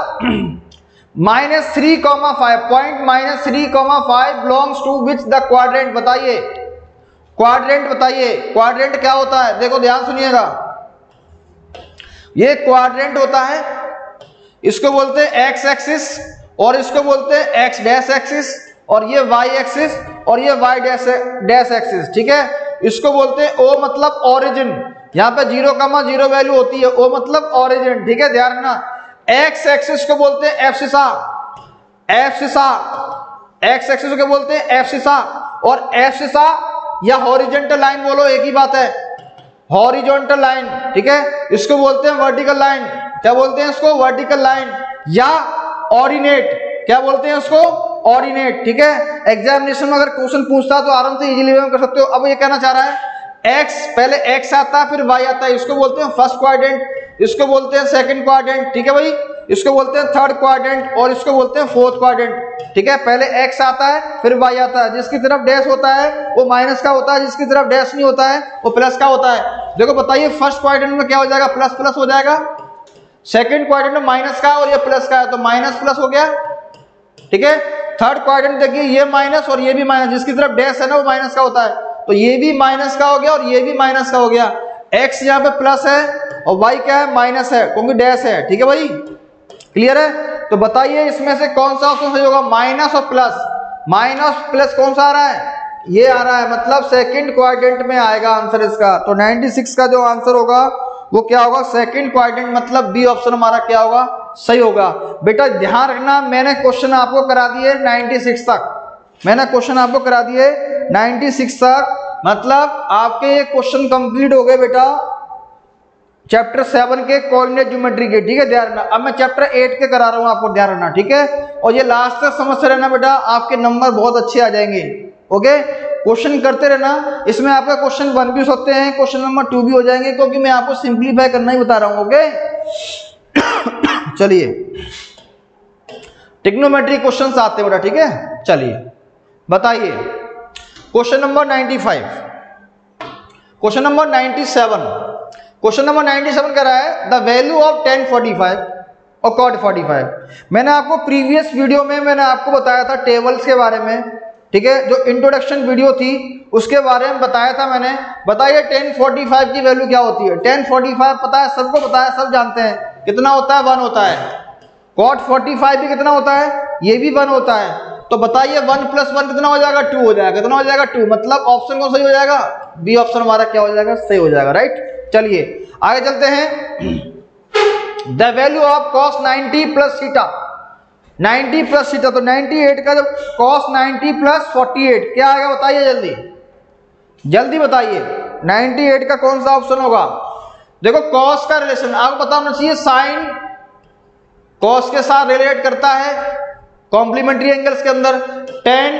-3,5 point -3,5 belongs to which the quadrant. बताइए क्वाड्रेंट, बताइए क्वाड्रेंट क्या होता है? देखो ध्यान सुनिएगा, ये क्वाड्रेंट होता है। इसको बोलते हैं एक्स एक्सिस और इसको बोलते हैं एक्स डैश एक्सिस, और ये वाई एक्सिस और ये वाई डैश एक्सिस, ठीक है। इसको बोलते हैं ओ मतलब ओरिजिन, यहाँ पे 0,0 वैल्यू होती है, ओ मतलब ओरिजिन, ठीक है, ध्यान रखना। एक्स एक्सिस को बोलते हैं एब्सिसा, एब्सिसा, एक्स एक्सिस को बोलते हैं एब्सिसा, और एब्सिसा या हॉरिजॉन्टल लाइन बोलो एक ही बात है, हॉरिजॉन्टल लाइन, ठीक है। इसको बोलते हैं वर्टिकल लाइन, क्या बोलते हैं इसको, वर्टिकल लाइन, या ऑर्डिनेट, क्या बोलते हैं उसको, ऑर्डिनेट, ठीक है। एग्जामिनेशन में अगर क्वेश्चन पूछता तो आराम से इजीली कर सकते हो। अब ये कहना चाह रहा है एक्स, पहले एक्स आता है फिर वाई आता है, इसको बोलते हैं फर्स्ट क्वाड्रेंट, इसको बोलते हैं सेकंड क्वाड्रेंट, ठीक है भाई, इसको बोलते हैं थर्ड क्वाड्रेंट और इसको बोलते हैं फोर्थ क्वाड्रेंट, ठीक है। पहले एक्स आता है फिर वाई आता है, जिसकी तरफ डैश होता है वो माइनस का होता है, जिसकी तरफ डैश नहीं होता है वो प्लस का होता है। देखो बताइए फर्स्ट क्वाड्रेंट में क्या हो जाएगा, प्लस प्लस हो जाएगा, सेकंड क्वाड्रेंट में माइनस का और ये प्लस का है तो माइनस प्लस हो गया, ठीक है। थर्ड क्वाड्रेंट देखिए ये माइनस और ये भी माइनस, जिसकी तरफ डैश है ना वो माइनस का होता है, तो ये भी माइनस का हो गया और ये भी माइनस का हो गया। एक्स यहाँ पे प्लस है और वाई क्या है, माइनस है, क्योंकि डैश है, ठीक है भाई, क्लियर है। तो बताइए इसमें से कौन सा ऑप्शन सही होगा, माइनस और प्लस, माइनस प्लस कौन सा आ रहा है, ये आ रहा है, मतलब सेकंड क्वाड्रेंट में आएगा आंसर इसका। तो 96 का जो आंसर होगा वो क्या होगा, सेकंड क्वाड्रेंट, मतलब बी ऑप्शन हमारा क्या होगा, सही होगा। बेटा ध्यान रखना, मैंने क्वेश्चन आपको करा दिए 96 तक, मैंने क्वेश्चन आपको करा दिए 96 तक, मतलब आपके ये क्वेश्चन कंप्लीट हो गए बेटा चैप्टर 7 के कोऑर्डिनेट ज्योमेट्री के, ठीक है, ध्यान रखना। अब मैं चैप्टर 8 के करा रहा हूं, आपको ध्यान रखना, ठीक है। और ये लास्ट तक समझते रहना बेटा, आपके नंबर बहुत अच्छे आ जाएंगे, ओके। क्वेश्चन करते रहना, इसमें आपका क्वेश्चन 1 भी हो सकते हैं, क्वेश्चन नंबर 2 भी हो जाएंगे, क्योंकि मैं आपको सिंप्लीफाई करना ही बता रहा हूं, ओके। चलिए ट्रिग्नोमेट्री क्वेश्चंस आते हैं बेटा, ठीक है। चलिए बताइए question number 95, question number 97, question number 97 कह रहा है द वैल्यू ऑफ tan 45 और cot 45। मैंने आपको प्रीवियस वीडियो में मैंने आपको बताया था टेबल्स के बारे में, ठीक है, जो इंट्रोडक्शन वीडियो थी उसके बारे में बताया था मैंने। बताइए tan 45 की वैल्यू क्या होती है। tan 45 पता है, सबको पता है, सब जानते हैं कितना होता है, 1 होता है। cot 45 भी कितना होता है, ये भी 1 होता है। तो बताइए 1 + 1 कितना हो जाएगा, 2 हो जाएगा, कितना हो जाएगा, 2, मतलब ऑप्शन कौन सही हो जाएगा, बी ऑप्शन हमारा क्या हो जाएगा, सही हो जाएगा, राइट। चलिए आगे चलते हैं। The value of cos 90 + theta, 90 + theta, तो 98 का जब cos 90 + 48 क्या आएगा, बताइए जल्दी जल्दी बताइए, 98 का कौन सा ऑप्शन होगा। देखो cos का रिलेशन आपको पता होना चाहिए, साइन cos के साथ रिलेट करता है कॉम्प्लीमेंट्री एंगल्स के अंदर, tan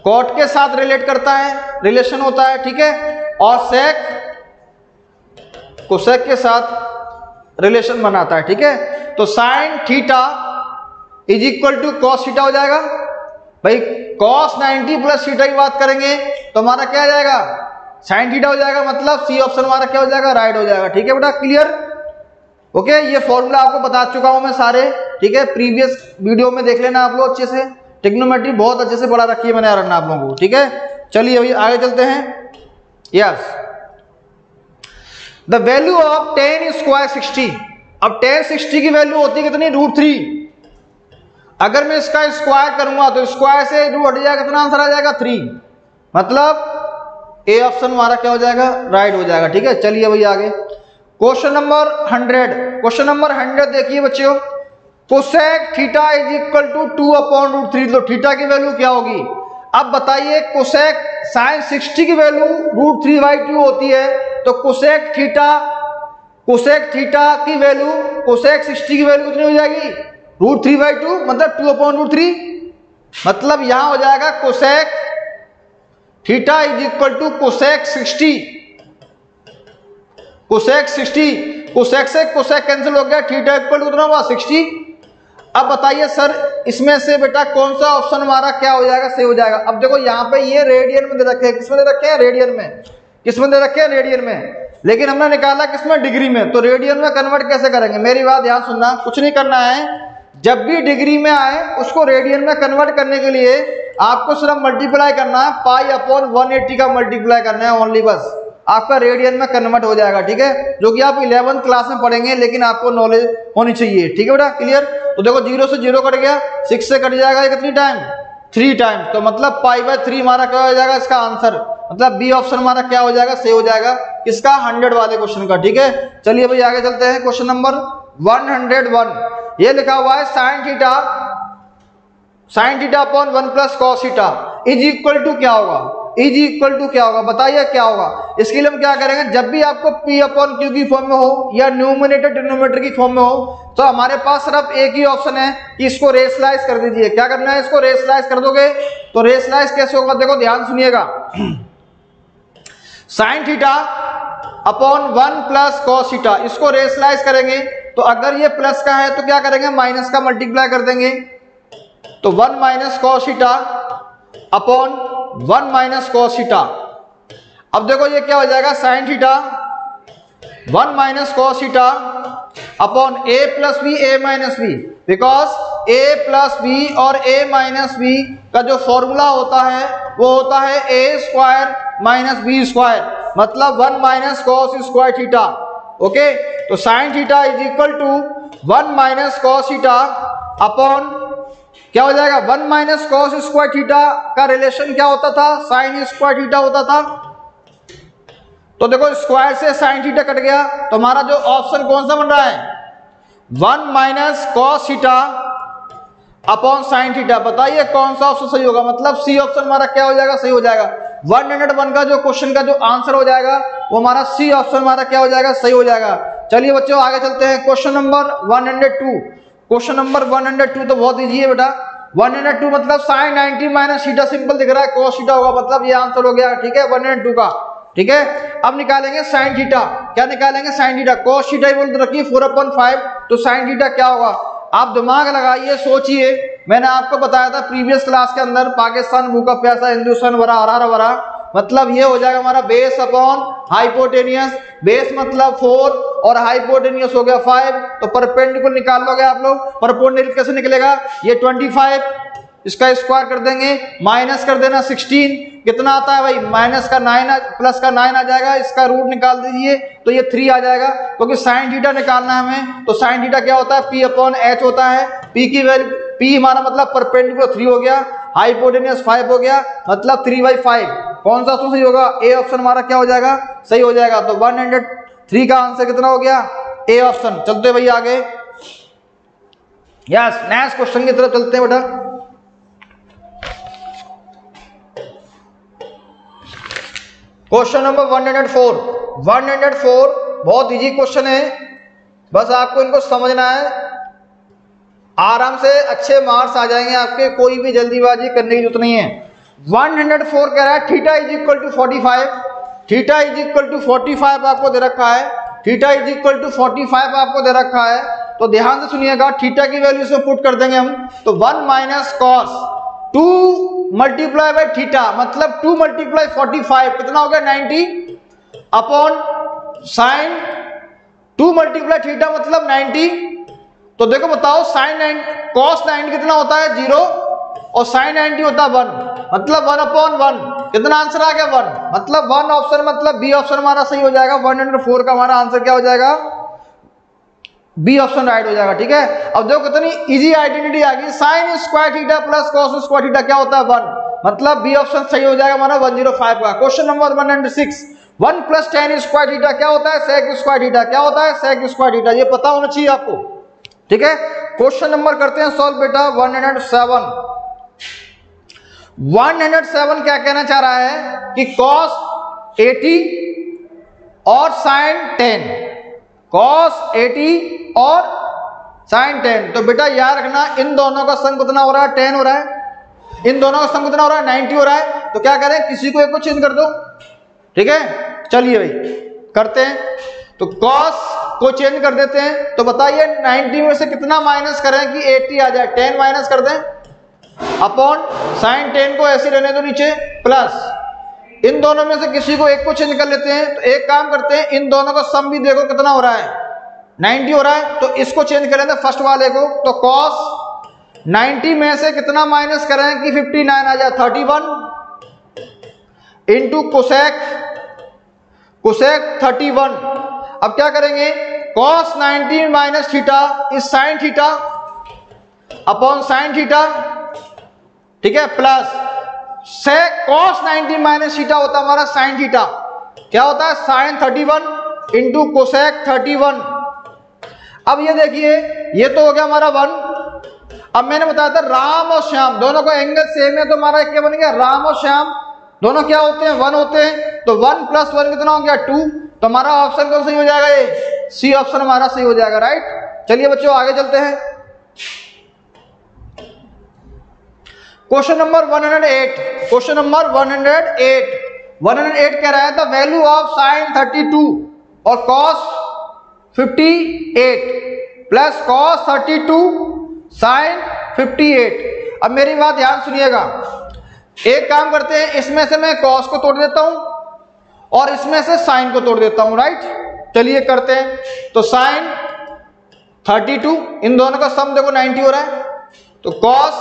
cot के साथ रिलेट करता है, रिलेशन होता है, ठीक है, और sec कोसेक के साथ रिलेशन बनाता है, ठीक है। तो साइन थीटा = cos थीटा हो जाएगा भाई। cos 90 + थीटा की बात करेंगे तो हमारा क्या आ जाएगा, साइन थीटा हो जाएगा, मतलब सी ऑप्शन हमारा क्या हो जाएगा, राइट हो जाएगा, ठीक है बेटा, क्लियर, ओके। ये फॉर्मूला आपको बता चुका हूं मैं सारे, ठीक है, प्रीवियस वीडियो में देख लेना आप लोग अच्छे से, ट्रिग्नोमेट्री बहुत अच्छे से पढ़ा रखी है मैंने आप लोगों को, ठीक है। चलिए अभी आगे चलते हैं। Yes, the value of tan square 60, अब tan 60 की वैल्यू होती है कितनी, √3। अगर मैं इसका स्क्वायर करूंगा तो स्क्वायर से रूट हट जाएगा, कितना आंसर आ जाएगा, 3, मतलब ए ऑप्शन हमारा क्या हो जाएगा, राइट हो जाएगा, ठीक है। चलिए भाई आगे क्वेश्चन नंबर 100, क्वेश्चन नंबर 100 देखिए बच्चों, कोसेक थीटा = 2/√3, तो थीटा की वैल्यू क्या होगी। अब बताइए कोसेक साइन 60 की वैल्यू √3/2 होती है, तो कोसेक थीटा की वैल्यू, कोसेक 60 की वैल्यू कितनी हो जाएगी, √3/2, मतलब 2/√3, मतलब यहां हो जाएगा cosec theta = cosec 60, cosec 60, cosec से कोसेक कैंसिल हो गया, थीटा = कितना हुआ, 60। अब बताइए सर इसमें से बेटा कौन सा ऑप्शन हमारा क्या हो जाएगा, सही हो जाएगा। अब देखो यहाँ पे ये रेडियन में दे रखे हैं, किसमें दे रखे हैं, रेडियन में, किसमें दे रखे हैं, रेडियन में, लेकिन हमने निकाला किसमें, डिग्री में, तो रेडियन में कन्वर्ट कैसे करेंगे। मेरी बात ध्यान सुनना, कुछ नहीं करना है, जब भी डिग्री में आए उसको रेडियन में कन्वर्ट करने के लिए आपको सिर्फ मल्टीप्लाई करना है, π/180 का मल्टीप्लाई करना है ओनली, बस आपका रेडियन में कन्वर्ट हो जाएगा, ठीक है, जो कि आप 11th क्लास में पढ़ेंगे, लेकिन आपको नॉलेज होनी चाहिए, ठीक है बेटा, क्लियर। तो देखो 0 से 0 कट गया, 6 से कट जाएगा कितनी टाइम, 3 टाइम, तो मतलब π/3 हमारा क्या हो जाएगा इसका आंसर, मतलब बी ऑप्शन हमारा क्या हो जाएगा, सही हो जाएगा किसका, 100 वाले क्वेश्चन का, ठीक है। चलिए भाई आगे चलते हैं, क्वेश्चन नंबर 101, ये लिखा हुआ है sine theta upon 1 plus cos theta is equal to क्या होगा, इज इक्वल टू क्या होगा, बताइए क्या होगा। इसके लिए हम क्या करेंगे, जब भी आपको P अपॉन Q की फॉर्म में हो या न्यूमरेटर डिनोमिनेटर की फॉर्म में हो, तो हमारे पास सिर्फ एक ही ऑप्शन है कि इसको रेशलाइज कर दीजिए। क्या करना है, इसको रेशलाइज कर दोगे, तो रेशलाइज कैसे होगा, देखो ध्यान सुनिएगा, sign theta upon 1 plus cos theta, इसको रेशलाइज करेंगे तो अगर ये प्लस का है तो क्या करेंगे, माइनस का मल्टीप्लाई कर देंगे, तो 1 minus cos theta upon 1 minus cos theta. अब देखो ये क्या हो जाएगा, sine theta 1 minus cos theta upon a plus b a minus b, because a plus b और a माइनस बी का जो फॉर्मूला होता है वो होता है a square minus b square, मतलब 1 minus cos square theta, okay. तो sine theta is equal to 1 minus cos theta upon क्या हो जाएगा, 1 माइनस कॉस स्क्वायर थीटा का रिलेशन क्या होता था, साइन स्क्वायर थीटा होता था। तो देखो स्क्वायर से साइन थीटा कट गया, तो हमारा जो ऑप्शन कौन सा बन रहा है, 1 minus cos theta upon sine theta. बताइए कौन सा ऑप्शन सही होगा, मतलब सी ऑप्शन हमारा क्या हो जाएगा, सही हो जाएगा। 101 का जो क्वेश्चन का जो आंसर हो जाएगा वो हमारा सी ऑप्शन हमारा क्या हो जाएगा, सही हो जाएगा। चलिए बच्चों आगे चलते हैं, क्वेश्चन नंबर 102, क्वेश्चन नंबर 102 तो बहुत इजी है बेटा। 102 मतलब साइन 90 माइनस थीटा, सिंपल दिख रहा है, cos थीटा होगा, मतलब ये आंसर हो गया, ठीक है, 102 का, ठीक है। अब निकालेंगे साइन थीटा, क्या निकालेंगे, साइन थीटा, cos थीटा बोल रखिए 4/5, तो साइन थीटा क्या होगा, आप दिमाग लगाइए, सोचिए। मैंने आपको बताया था प्रीवियस क्लास के अंदर, पाकिस्तान भूखा प्यासा हिंदुस्तान भरा हरा भरा, मतलब ये हो जाएगा हमारा बेस अपॉन हाइपोटेनियस, बेस मतलब 4 और हाइपोटेनियस हो गया 5, तो परपेंडिकुलर निकाल लोगे आप लोग, परपेंडिकुलर कैसे निकलेगा, ये 25 इसका स्क्वायर कर देंगे, माइनस कर देना 16, कितना आता है भाई, माइनस का 9 प्लस का 9 आ जाएगा, इसका रूट निकाल दीजिए तो ये 3 आ जाएगा, क्योंकि साइन थीटा निकालना है हमें। तो साइन थीटा क्या होता है, P अपॉन H होता है, P की वैल्यू, P हमारा मतलब परपेंडिकुलर 3 हो गया, हाइपोटेनियस 5 हो गया, मतलब 3/5। कौन सा ऑप्शन सही होगा, ए ऑप्शन हमारा क्या हो जाएगा, सही हो जाएगा। तो 103 का आंसर कितना हो गया, ए ऑप्शन। चलते भैया आगे, यस नेक्स्ट क्वेश्चन की तरफ चलते हैं बेटा। क्वेश्चन नंबर 104 बहुत इजी क्वेश्चन है, बस आपको इनको समझना है, आराम से अच्छे मार्क्स आ जाएंगे आपके, कोई भी जल्दीबाजी करने की जरूरत नहीं है। 104 कह रहा है theta is equal to 45, theta is equal to 45 आपको दे रखा है, थीटा इज इक्वल टू 45 आपको दे रखा है, तो ध्यान से सुनिएगा, थीटा की वैल्यू इसमें पुट कर देंगे हम, तो 1 minus cos 2 multiply by theta, मतलब 2 मल्टीप्लाई 45 कितना हो गया 90 अपॉन साइन 2 मल्टीप्लाई थीटा मतलब 90। तो देखो बताओ साइन 9 कॉस 90 कितना होता है 0 और साइन 90 होता है 1, मतलब 1/1, कितना आंसर आ गया 1, मतलब 1 ऑप्शन, मतलब बी ऑप्शन हमारा सही हो जाएगा। 104 का हमारा आंसर क्या हो जाएगा, बी ऑप्शन राइट हो जाएगा, ठीक है। अब देखो कितनी इजी आइडेंटिटी आ गई, sine square theta plus cos square theta क्या होता है 1, मतलब बी ऑप्शन सही हो जाएगा हमारा 105 का। Question number 106, 1 plus tan square theta क्या होता है, सेक स्क्वायर थीटा क्या होता है, सेक स्क्वायर थीटा, ये पता होना चाहिए आपको, ठीक है। क्वेश्चन नंबर करते हैं सॉल्व बेटा। 107 क्या कहना चाह रहा है कि cos 80 और sin 10, cos 80 और sin 10, तो बेटा याद रखना इन दोनों का सम कितना हो रहा है 10 हो रहा है, इन दोनों का सम कितना हो रहा है 90 हो रहा है, तो क्या करें किसी को एक को चेंज कर दो, ठीक है। चलिए भाई करते हैं, तो cos को चेंज कर देते हैं, तो बताइए 90 में से कितना माइनस करें कि 80 आ जाए, 10 माइनस कर दें अपॉन साइन 10 को ऐसे रहने दो नीचे, प्लस इन दोनों में से किसी को एक को चेंज कर लेते हैं, तो एक काम करते हैं इन दोनों का सम भी देखो कितना हो रहा है 90 हो रहा है, तो इसको चेंज करें फर्स्ट वाले को, तो cos 90 में से कितना माइनस करें कि 59 आ जाए, 31 इंटू कोसेक कोसेक 31। अब क्या करेंगे, cos 90 minus theta is sine theta upon sine theta, ठीक है, plus sec cos 90 minus theta होता है हमारा साइन थीटा, क्या होता है साइन 31 इंटू कोसेक 31। अब ये देखिए ये तो हो गया हमारा 1। अब मैंने बताया था राम और श्याम दोनों का एंगल सेम है, तो हमारा क्या बन गया, राम और श्याम दोनों क्या होते हैं 1 होते हैं, तो 1 + 1 कितना हो गया 2। तो हमारा ऑप्शन कौन सही हो जाएगा, ये सी ऑप्शन हमारा सही हो जाएगा, राइट। चलिए बच्चों आगे चलते हैं। क्वेश्चन नंबर 108, क्वेश्चन नंबर 108 कह रहा है द वैल्यू ऑफ साइन 32 और cos 58 प्लस cos 32 साइन 58। अब मेरी बात ध्यान सुनिएगा, एक काम करते हैं, इसमें से मैं cos को तोड़ देता हूं और इसमें से साइन को तोड़ देता हूं, राइट। चलिए करते हैं, तो साइन 32 इन दोनों का सम देखो 90 हो रहा है, तो cos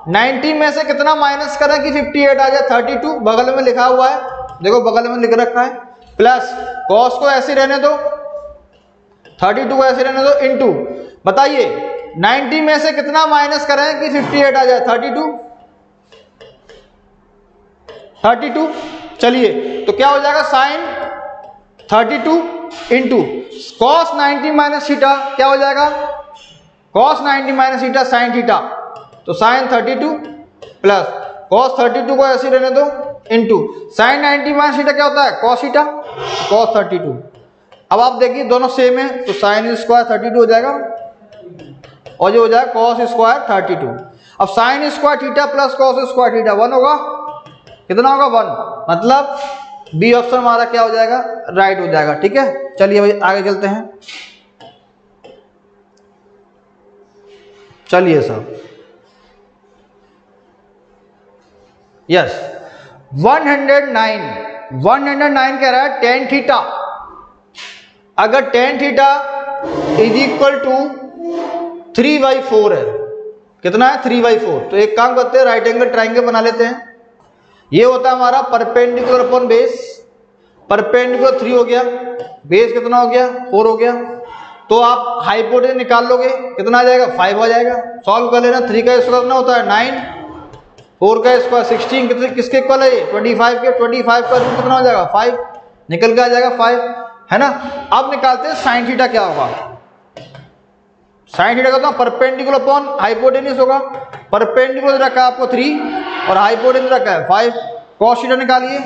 90 में से कितना माइनस करें कि 58 आ जाए, 32 बगल में लिखा हुआ है, देखो बगल में लिख रखा है, प्लस cos को ऐसे रहने दो, 32 को ऐसे रहने दो, इनटू बताइए 90 में से कितना माइनस करें कि 58 आ जाए, 32। चलिए तो क्या हो जाएगा sine 32 into cos 90 minus theta, क्या हो जाएगा cos 90 minus theta sine theta, तो साइन 32 प्लस cos 32 को ऐसे रहने दो इंटू साइन 90 माइनस थीटा क्या होता है cos थीटा, cos 32। अब आप देखिए दोनों सेम है, तो साइन स्क्वायर 32 हो जाएगा और जो हो जाएगा cos स्क्वायर 32। अब sine square theta plus cos square theta 1 होगा, कितना होगा 1, मतलब बी ऑप्शन हमारा क्या हो जाएगा, राइट हो जाएगा, ठीक है। चलिए भाई आगे चलते हैं। चलिए साहब यस 109 कह रहा है tan थीटा, अगर tan theta is equal to 3/4 है, कितना है 3/4, तो एक काम करते हैं राइट एंगल ट्राइंगल बना लेते हैं। ये होता है हमारा परपेंडिकुलर अपॉन बेस, परपेंडिकुलर 3 हो गया, बेस कितना हो गया 4 हो गया, तो आप हाइपोटेन्यूज निकाल लोगे कितना आ जाएगा 5 हो जाएगा। सॉल्व कर लेना, 3 का स्क्वायर कितना होता है 9, 4 का स्क्वायर 16, किसके इक्वल है 25 के, 25 का रूट कितना हो जाएगा 5, निकल के आ जाएगा 5, है ना। अब निकालते हैं साइन थीटा क्या होगा, साइन थीटा का परपेंडिकुलर अपॉन हाइपोटेन्यूज होगा, परपेंडिकुलर रखा है आपको 3 और हाइपोटेन्यूज रखा है 5, cos थीटा निकालिए,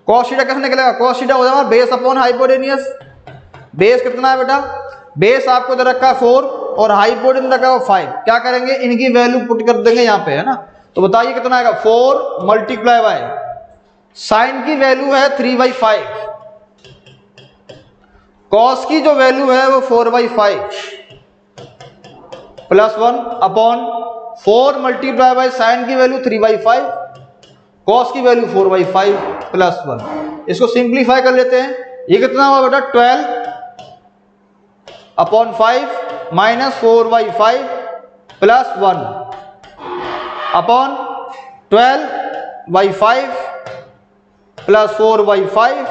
cos थीटा कैसे निकलेगा, cos थीटा हो जाएगा बेस अपॉन हाइपोटेन्यूज, बेस कितना है बेटा, बेस आपको दे रखा है 4 और हाइपोटेन्यूज रखा है 5, क्या करेंगे इनकी वैल्यू पुट कर देंगे यहाँ पे, है ना। तो बताइए कितना आएगा 4 मल्टीप्लाई बाय साइन की वैल्यू है 3/5, cos की जो वैल्यू है वो 4/5 plus 1 upon 4 multiply by sine की वैल्यू 3/5, cos की वैल्यू 4/5 प्लस 1। इसको सिंप्लीफाई कर लेते हैं, ये कितना हुआ बेटा 12 upon 5 minus 4/5 plus 1 upon 12/5 plus 4/5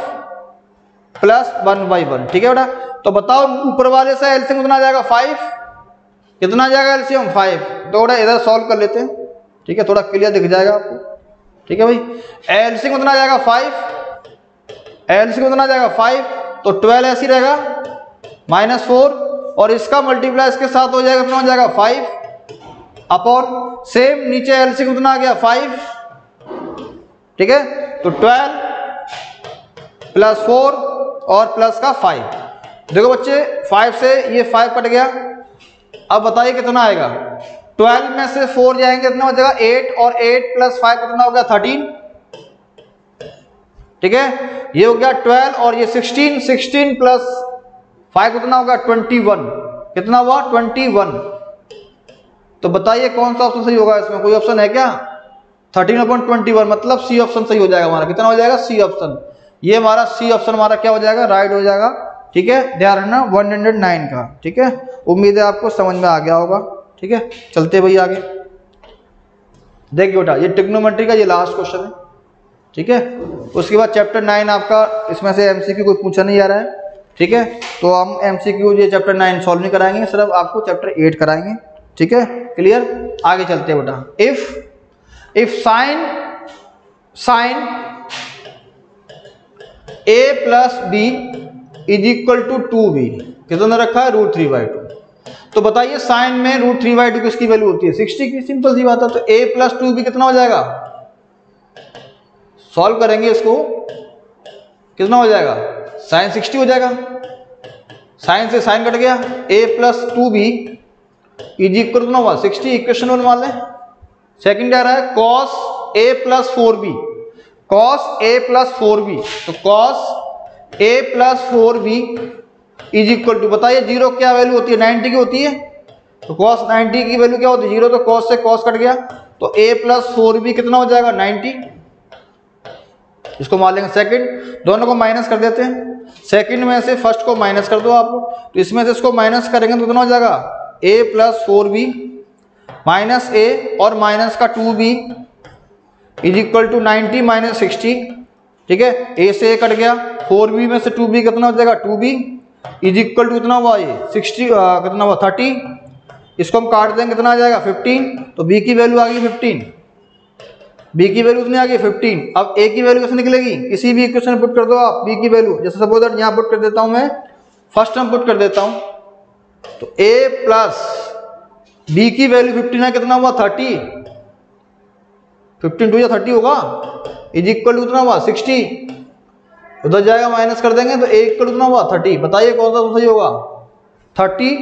plus 1/1, ठीक है बेटा। तो बताओ ऊपर वाले से एलसीएम कितना आ जाएगा 5, कितना आ जाएगा एलसीएम 5, तो बेटा इधर सॉल्व कर लेते हैं, ठीक है, थोड़ा क्लियर दिख जाएगा आपको, ठीक है भाई। एलसीएम कितना आ जाएगा 5, एलसीएम कितना आ जाएगा 5, तो 12 ऐसी रहेगा माइनस 4 और इसका मल्टीप्लाई इसके साथ हो जाएगा, कितना हो जाएगा 5 अपॉन सेम नीचे एलसीएम कितना आ गया 5, ठीक है, तो 12 प्लस 4 और प्लस का 5। देखो बच्चे 5 से ये 5 कट गया, अब बताइए कितना आएगा, 12 में से 4 जाएंगे कितना हो जाएगा 8 और 8 प्लस 5 कितना हो गया 13, ठीक है, ये हो गया 12 और ये 16 प्लस 5 कितना होगा 21, कितना हुआ 21। तो बताइए कौन सा ऑप्शन सही होगा, इसमें कोई ऑप्शन है क्या, 13/21 मतलब सी ऑप्शन सही हो जाएगा हमारा, कितना हो जाएगा सी ऑप्शन, ये हमारा सी ऑप्शन हमारा क्या हो जाएगा राइट हो जाएगा, ठीक है। ध्यान रखना 109 का, ठीक है, उम्मीद है आपको समझ में आ गया होगा, ठीक है। चलते भैया आगे, देखिए बेटा ये ट्रिग्नोमेट्री का ये लास्ट क्वेश्चन है, ठीक है। उसके बाद चैप्टर 9 आपका, इसमें से एमसीक्यू कोई पूछा नहीं जा रहा है, ठीक है। तो हम एमसीक्यू ये चैप्टर 9 सॉल्व नहीं कराएंगे, सिर्फ आपको चैप्टर 8 कराएंगे, ठीक है। क्लियर, आगे चलते हैं बेटा। If sine a plus b is equal to 2b, कितना रखा है, √3/2। तो बताइए साइन में √3/2 किसकी वैल्यू होती है, 60 की। सिंपल सी बात है। तो a प्लस 2b कितना हो जाएगा, सॉल्व करेंगे इसको, कितना हो जाएगा, साइन 60 हो जाएगा। साइन से साइन कट गया, a plus 2b is equal कितना हुआ, 60। इक्वेशन 1 मान लें। सेकंड आ रहा है cos a plus 4b, cos a plus 4b, तो cos a plus 4b is equal to, बताइए जीरो क्या वैल्यू होती है, 90 की होती है। तो cos 90 की वैल्यू क्या होती है, जीरो। तो cos से cos कट गया, तो a प्लस 4b कितना हो जाएगा, 90। इसको मान लेंगे सेकंड, दोनों को माइनस कर देते हैं। सेकंड में से फर्स्ट को माइनस कर दो आप लोग, तो इसमें से इसको माइनस करेंगे तो कितना हो जाएगा, a plus 4b minus a और माइनस का 2b is equal to 90 minus 60, ठीक है। a से a कट गया, 4b में से 2b कितना हो जाएगा, 2b इज इक्वल टू कितना हुआ, ये 60 कितना हुआ, 30। इसको हम काट देंगे, कितना आ जाएगा, 15। तो b की वैल्यू आ गई 15, b की वैल्यू कितनी आ गई, 15। अब a की वैल्यू कैसे निकलेगी, किसी भी इक्वेशन में पुट कर दो आप b की वैल्यू। जैसे सपोज दैट यहाँ पुट कर देता हूँ मैं, फर्स्ट टर्म पुट कर देता हूँ, तो a प्लस b की वैल्यू 15 है, कितना हुआ, 30। 15 2 या 30 होगा, इज इक्वल टू कितना हुआ, 60। उधर जाएगा माइनस कर देंगे, तो a इक्वल टू कितना हुआ, 30। बताइए कौन सा सही होगा, 30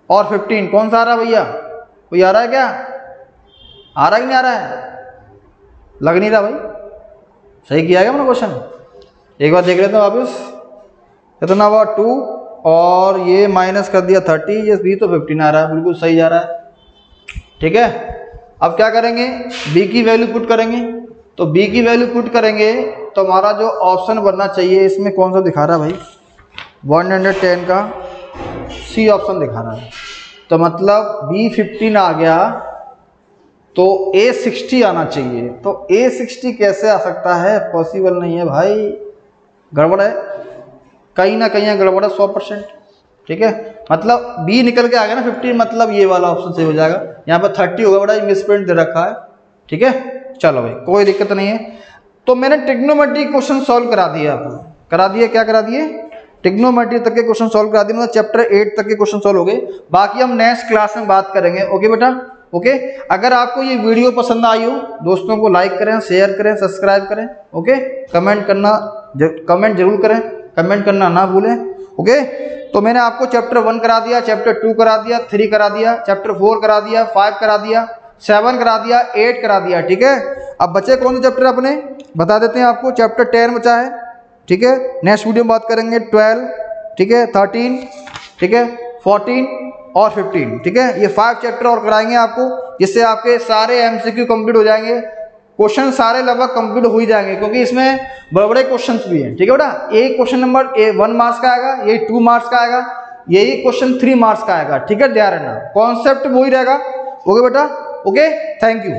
और 15 कौन सा आ रहा है भैया, कोई आ रहा है क्या, आ रहा है कि नहीं आ रहा है, लग नहीं रहा भाई। सही किया गया अपना क्वेश्चन, एक बार देख लेते हैं वापस। कितना हुआ, 2 और ये माइनस कर दिया 30, ये b तो 15 आ रहा है, बिल्कुल सही जा रहा है, ठीक है। अब क्या करेंगे, b की वैल्यू पुट करेंगे। तो b की वैल्यू पुट करेंगे तो हमारा जो ऑप्शन बनना चाहिए, इसमें कौन सा दिखा रहा है भाई, 110 का सी ऑप्शन दिखा रहा है। तो मतलब b 15 आ गया, तो a 60 आना चाहिए। तो a 60 कैसे आ सकता है, पॉसिबल नहीं है भाई, गड़बड़ है, कहीं ना कहीं गड़बड़ है 100%, ठीक है। मतलब b निकल के आ गया ना 15, मतलब ये वाला ऑप्शन सही हो जाएगा। यहाँ पर 30 होगा, बड़ा मिसप्रिंट दे रखा है, ठीक है। चलो भाई कोई दिक्कत नहीं है। तो मैंने ट्रिग्नोमेट्री क्वेश्चन सॉल्व करा दिया, आपको करा दिए, क्या करा दिए, ट्रिग्नोमेट्री तक के क्वेश्चन सॉल्व करा दिए, मतलब चैप्टर 8 तक के क्वेश्चन सॉल्व हो गए। बाकी हम नेक्स्ट क्लास में बात करेंगे, ओके बेटा, ओके। अगर आपको ये वीडियो पसंद आई हो, दोस्तों को लाइक करें, शेयर करें, सब्सक्राइब करें, ओके। कमेंट जरूर करें, कमेंट करना ना भूलें, ओके। तो मैंने आपको चैप्टर 1 करा दिया, चैप्टर 2 करा दिया, 3 करा दिया, चैप्टर 4 करा दिया, 5 करा दिया, 7 करा दिया, 8 करा दिया, ठीक है। अब बचे कौन से चैप्टर अपने बता देते हैं आपको, चैप्टर 10 बचा है, ठीक है। नेक्स्ट वीडियो में बात करेंगे 12, ठीक है, 13, ठीक है, 14 और 15, ठीक है। ये 5 चैप्टर और कराएंगे आपको, जिससे आपके सारे एमसीक्यू कंप्लीट हो जाएंगे, क्वेश्चन सारे लगभग कंप्लीट हो ही जाएंगे, क्योंकि इसमें बड़े बड़े क्वेश्चन भी हैं, ठीक है बेटा। एक क्वेश्चन नंबर 1 मार्क्स का आएगा, यही 2 मार्क्स का आएगा, यही क्वेश्चन 3 मार्क्स का आएगा, ठीक है। ध्यान रखना, कॉन्सेप्ट वही रहेगा, ओके बेटा, ओके। Thank you.